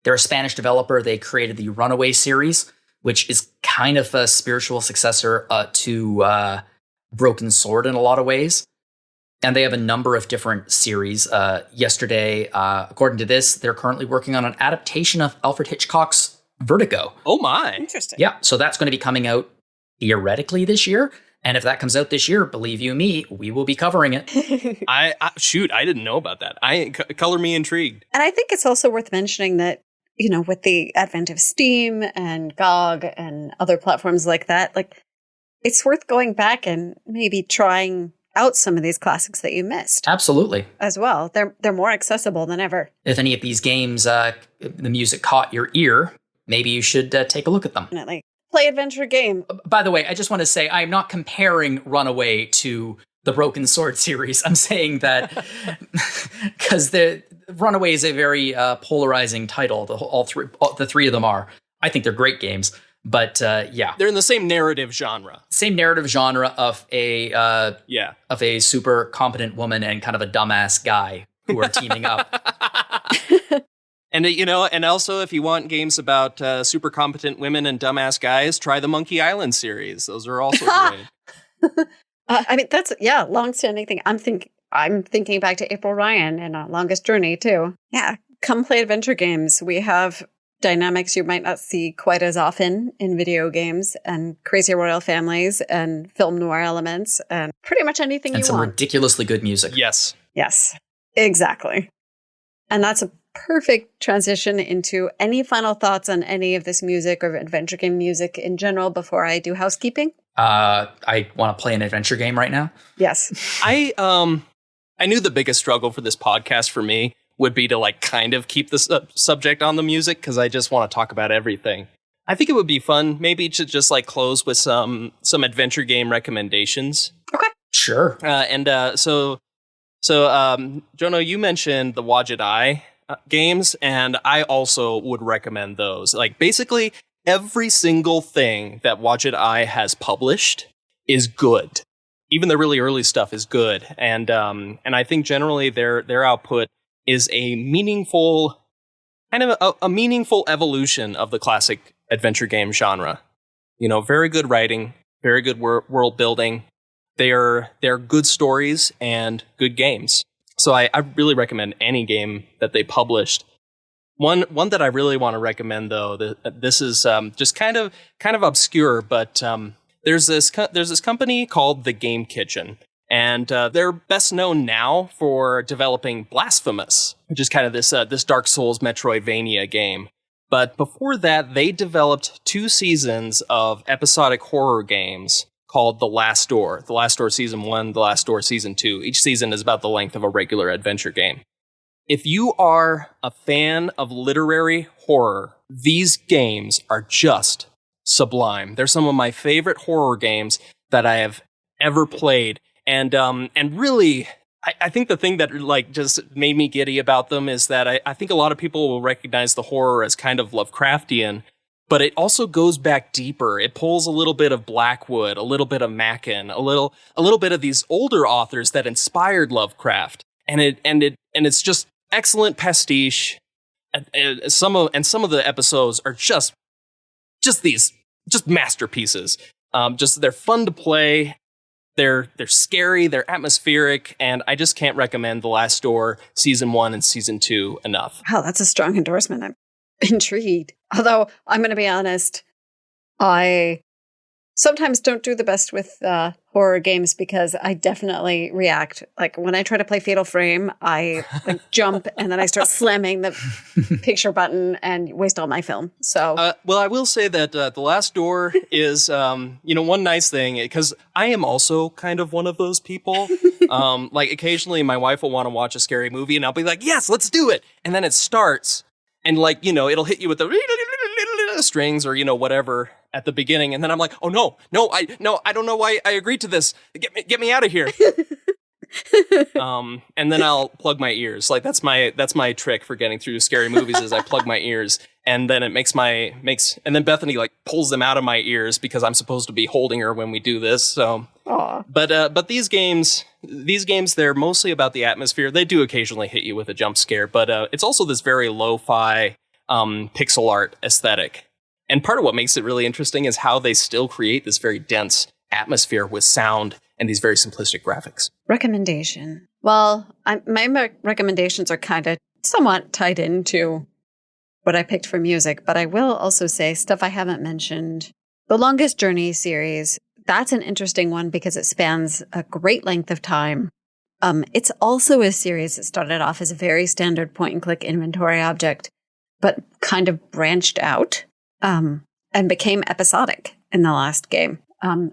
S3: They're a Spanish developer. They created the Runaway series, which is kind of a spiritual successor to Broken Sword in a lot of ways. And they have a number of different series. Yesterday, according to this, they're currently working on an adaptation of Alfred Hitchcock's Vertigo.
S4: Oh my.
S1: Interesting.
S3: Yeah, so that's going to be coming out theoretically this year. And if that comes out this year, believe you me, we will be covering it.
S4: I didn't know about that. Color me intrigued.
S1: And I think it's also worth mentioning that, with the advent of Steam and GOG and other platforms like that, like it's worth going back and maybe trying out some of these classics that you missed.
S3: Absolutely.
S1: As well. They're more accessible than ever.
S3: If any of these games, the music caught your ear, maybe you should take a look at them.
S1: Definitely. Play adventure game.
S3: By the way, I just want to say I'm not comparing Runaway to the Broken Sword series. I'm saying that because the Runaway is a very polarizing title. The three of them are. I think they're great games, but yeah,
S4: they're in the same narrative genre.
S3: Same narrative genre of a super competent woman and kind of a dumbass guy who are teaming up.
S4: And, and also if you want games about super competent women and dumbass guys, try the Monkey Island series. Those are also great.
S1: That's, long-standing thing. I'm thinking back to April Ryan and Longest Journey, too. Yeah, come play adventure games. We have dynamics you might not see quite as often in video games, and crazy royal families and film noir elements and pretty much anything
S3: and
S1: you
S3: some
S1: want.
S3: ridiculously good music.
S4: Yes.
S1: Yes, exactly. And that's a perfect transition into any final thoughts on any of this music or adventure game music in general before I do housekeeping.
S3: I want to play an adventure game right now.
S1: Yes.
S4: I knew the biggest struggle for this podcast for me would be to like kind of keep the subject on the music, because I just want to talk about everything. I think it would be fun maybe to just like close with some adventure game recommendations.
S1: Okay.
S3: Sure.
S4: So Jono, you mentioned the Wadjet Eye games, and I also would recommend those. Like basically every single thing that Wadjet Eye has published is good. Even the really early stuff is good, and I think generally their output is a meaningful kind of a meaningful evolution of the classic adventure game genre. You know, very good writing, very good world building. They're good stories and good games. So I really recommend any game that they published. One that I really want to recommend, though, this is just kind of obscure, but there's this company called The Game Kitchen, and they're best known now for developing Blasphemous, which is kind of this Dark Souls Metroidvania game. But before that, they developed 2 seasons of episodic horror games called The Last Door. The Last Door Season 1, The Last Door Season 2. Each season is about the length of a regular adventure game. If you are a fan of literary horror, these games are just sublime. They're some of my favorite horror games that I have ever played. And really, I think the thing that like just made me giddy about them is that I think a lot of people will recognize the horror as kind of Lovecraftian, but it also goes back deeper. It pulls a little bit of Blackwood, a little bit of Machen, a little bit of these older authors that inspired Lovecraft, and it's just excellent pastiche. And some of the episodes are just masterpieces. They're fun to play. They're scary, they're atmospheric, and I just can't recommend The Last Door Season 1 and Season 2 enough.
S1: Wow, that's a strong endorsement. I'm intrigued. Although, I'm going to be honest, I sometimes don't do the best with horror games because I definitely react. Like when I try to play Fatal Frame, I like jump and then I start slamming the picture button and waste all my film. So,
S4: well, I will say that The Last Door is, one nice thing, because I am also kind of one of those people. Like occasionally my wife will want to watch a scary movie and I'll be like, yes, let's do it. And then it starts and like, it'll hit you with the strings or, whatever at the beginning. And then I'm like, oh no, I don't know why I agreed to this. Get me out of here. And then I'll plug my ears. Like that's my trick for getting through scary movies is I plug my ears, and then it and then Bethany like pulls them out of my ears because I'm supposed to be holding her when we do this. So,
S1: Aww.
S4: But these games, they're mostly about the atmosphere. They do occasionally hit you with a jump scare, but it's also this very lo-fi pixel art aesthetic. And part of what makes it really interesting is how they still create this very dense atmosphere with sound and these very simplistic graphics.
S1: Recommendation. Well, my recommendations are kind of somewhat tied into what I picked for music, but I will also say stuff I haven't mentioned. The Longest Journey series, that's an interesting one because it spans a great length of time. It's also a series that started off as a very standard point-and-click inventory object, but kind of branched out and became episodic in the last game.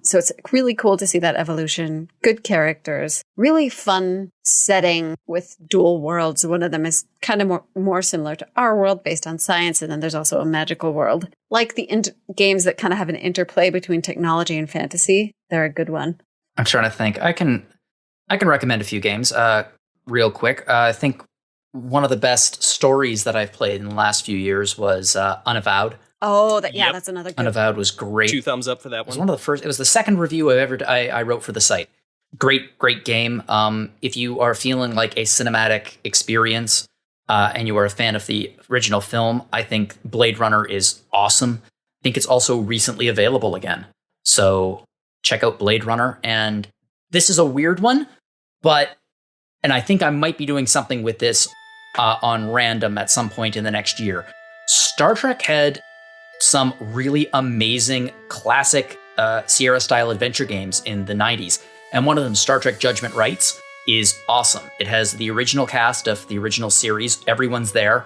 S1: So it's really cool to see that evolution. Good characters, really fun setting with dual worlds. One of them is kind of more similar to our world based on science. And then there's also a magical world. Like the games that kind of have an interplay between technology and fantasy. They're a good one.
S3: I'm trying to think. I can recommend a few games real quick. I think one of the best stories that I've played in the last few years was Unavowed.
S1: Oh, that's another good
S3: Unavowed was great.
S4: 2 thumbs up for that one.
S3: It was one of the first. It was the second review I wrote for the site. Great game. If you are feeling like a cinematic experience and you are a fan of the original film, I think Blade Runner is awesome. I think it's also recently available again. So check out Blade Runner. And this is a weird one, and I think I might be doing something with this on random at some point in the next year. Star Trek had some really amazing classic Sierra-style adventure games in the 90s. And one of them, Star Trek Judgment Rights, is awesome. It has the original cast of the original series. Everyone's there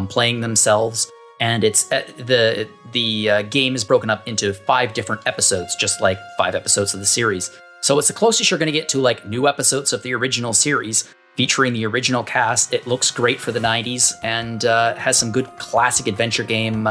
S3: playing themselves. And it's the game is broken up into 5 different episodes, just like 5 episodes of the series. So it's the closest you're going to get to like new episodes of the original series featuring the original cast. It looks great for the 90s and has some good classic adventure game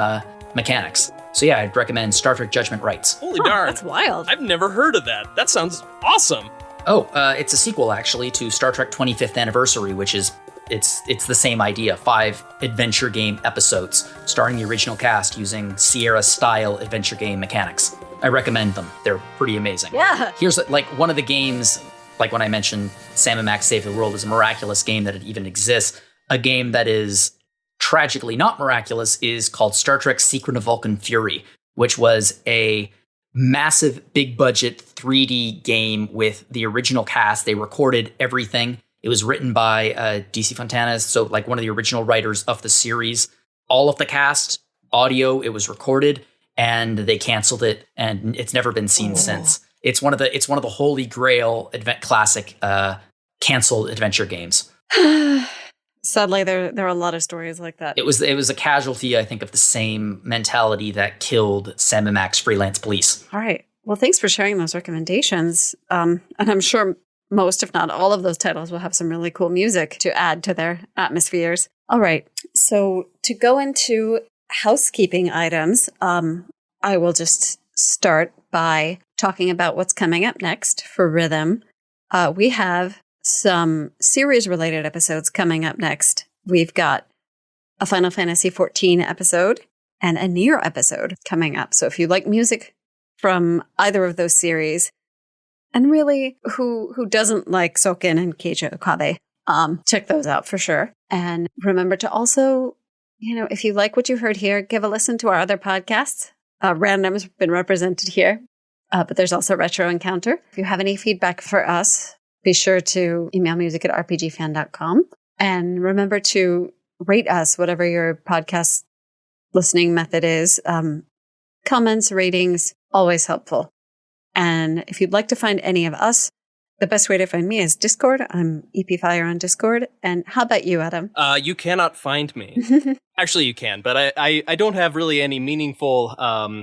S3: mechanics. So yeah, I'd recommend Star Trek Judgment Rights.
S4: Holy darn.
S1: That's wild.
S4: I've never heard of that. That sounds awesome.
S3: Oh, it's a sequel actually to Star Trek 25th Anniversary, which is it's the same idea. 5 adventure game episodes starring the original cast using Sierra-style adventure game mechanics. I recommend them. They're pretty amazing.
S1: Yeah.
S3: Here's like one of the games, like when I mentioned Sam and Max Save the World is a miraculous game that it even exists. A game that is tragically not miraculous is called Star Trek Secret of Vulcan Fury, which was a massive, big budget 3D game with the original cast. They recorded everything. It was written by DC Fontana, so like one of the original writers of the series. All of the cast, audio, it was recorded, and they canceled it, and it's never been seen since. It's one of the holy grail classic canceled adventure games.
S1: Sadly, there are a lot of stories like that.
S3: It was a casualty, I think, of the same mentality that killed Sam and Max Freelance Police.
S1: All right. Well, thanks for sharing those recommendations. And I'm sure most, if not all of those titles will have some really cool music to add to their atmospheres. All right. So to go into housekeeping items, I will just start by talking about what's coming up next for Rhythm. We have some series-related episodes coming up next. We've got a Final Fantasy XIV episode and a Nier episode coming up. So if you like music from either of those series, and really, who doesn't like Soken and Keiji Okabe, check those out for sure. And remember to also, if you like what you heard here, give a listen to our other podcasts. Random's been represented here, but there's also Retro Encounter. If you have any feedback for us, be sure to email music@rpgfan.com. And remember to rate us, whatever your podcast listening method is. Comments, ratings, always helpful. And if you'd like to find any of us, the best way to find me is Discord. I'm EPFire on Discord. And how about you, Adam?
S4: You cannot find me. Actually, you can, but I don't have really any meaningful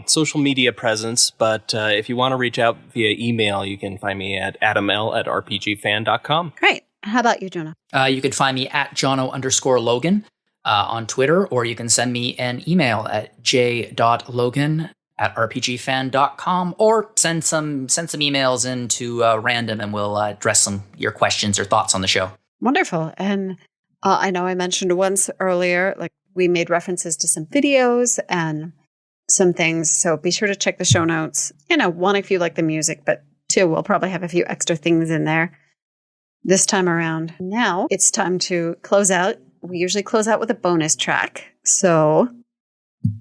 S4: social media presence. But if you want to reach out via email, you can find me at adaml@rpgfan.com.
S1: Great. How about you, Jono?
S3: You can find me at Jono_Logan on Twitter, or you can send me an email at j.logan@rpgfan.com, or send some emails into Random, and we'll address your questions or thoughts on the show.
S1: Wonderful. And I know I mentioned once earlier, like we made references to some videos and some things. So be sure to check the show notes. One, if you like the music, but 2, we'll probably have a few extra things in there this time around. Now it's time to close out. We usually close out with a bonus track. So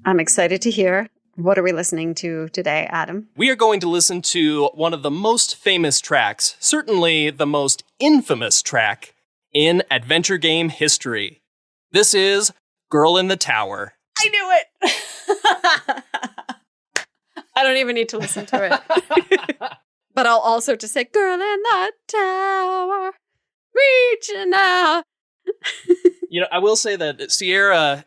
S1: I'm excited to hear. What are we listening to today, Adam?
S4: We are going to listen to one of the most famous tracks, certainly the most infamous track in adventure game history. This is Girl in the Tower.
S1: I knew it! I don't even need to listen to it. But I'll also just say, Girl in the Tower, reaching out.
S4: I will say that Sierra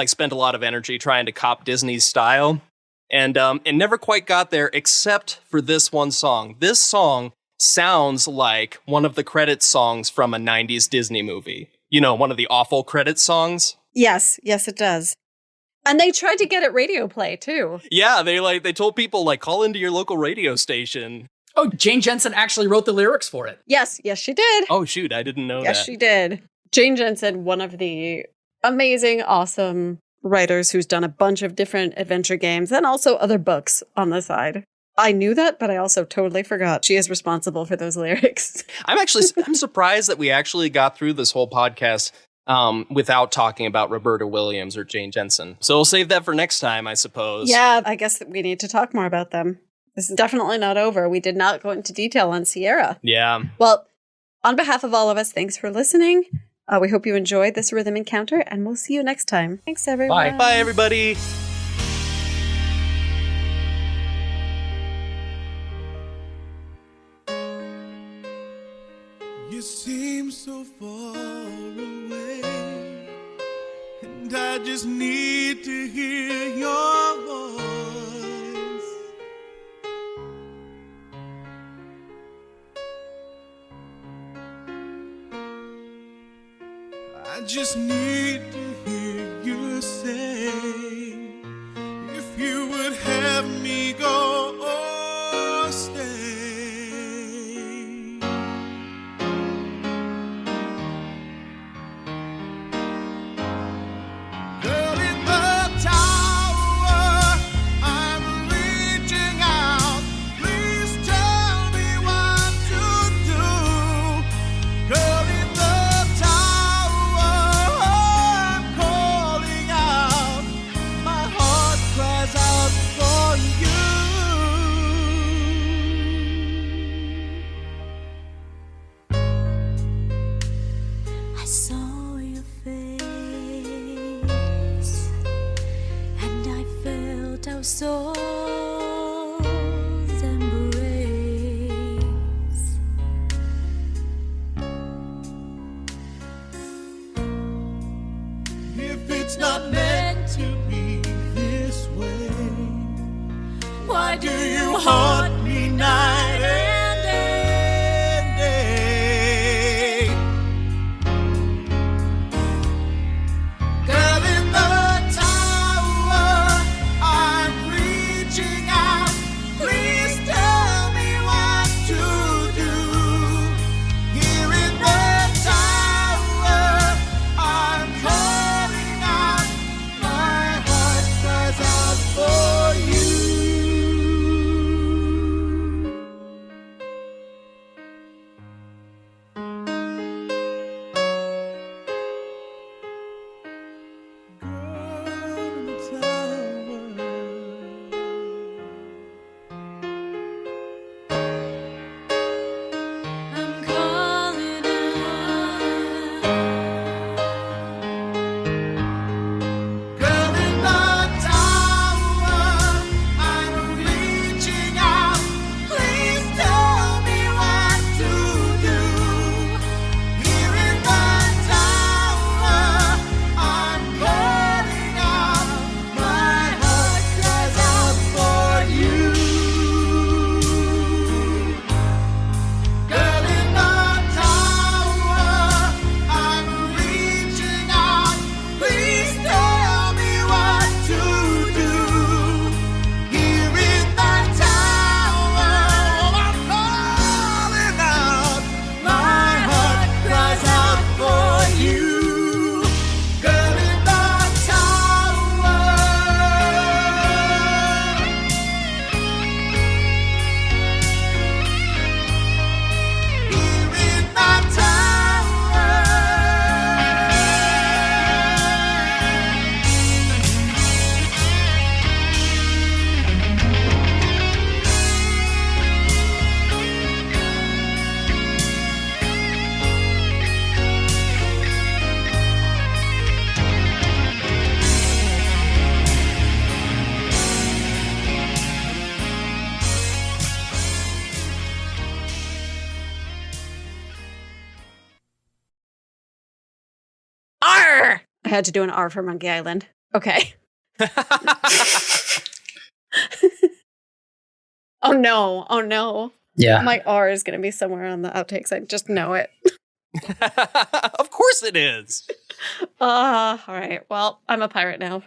S4: spent a lot of energy trying to cop Disney's style, and never quite got there, except for this one song. This song sounds like one of the credits songs from a 90s Disney movie. One of the awful credits songs.
S1: Yes, it does. And they tried to get it radio play too.
S4: Yeah, they told people call into your local radio station.
S3: Oh, Jane Jensen actually wrote the lyrics for it.
S1: Yes, she did.
S4: Oh shoot, I didn't know that.
S1: Yes, she did. Jane Jensen, one of the amazing, awesome writers who's done a bunch of different adventure games and also other books on the side. I knew that, but I also totally forgot she is responsible for those lyrics.
S4: I'm surprised that we actually got through this whole podcast without talking about Roberta Williams or Jane Jensen. So we'll save that for next time, I suppose.
S1: Yeah, I guess we need to talk more about them. This is definitely not over. We did not go into detail on Sierra.
S4: Yeah.
S1: Well, on behalf of all of us, thanks for listening. We hope you enjoyed this rhythm encounter, and we'll see you next time. Thanks, everyone.
S3: Bye.
S4: Bye, everybody.
S5: You seem so far away, and I just need to hear your voice. I just need to hear you say, if you would have me go or stay. Girl in the tower, I'm reaching out. Please tell me what to do. Girl in the tower, I'm calling out. My heart cries out for you.
S6: I saw your face, and I felt our souls embrace.
S5: If it's not meant to be this way, why do you haunt me night and day? Girl in the tower, I'm reaching out. Please tell me what to do. Here in the tower, I'm calling out. My heart cries out for you.
S6: I'm calling out.
S5: Girl in the tower, I'm reaching out. Please tell me what to do. Here in the tower, I'm calling out. My heart cries out for you. Girl in the tower, I'm reaching out. Please tell me what to do. Here in the tower, I'm calling out. My heart cries out for you. Girl in the tower. Here in the tower.
S1: R! I had to do an R for Monkey Island. Okay. Oh no. Oh no.
S3: Yeah.
S1: My R is going to be somewhere on the outtakes. I just know it.
S4: Of course it is.
S1: All right. Well, I'm a pirate now.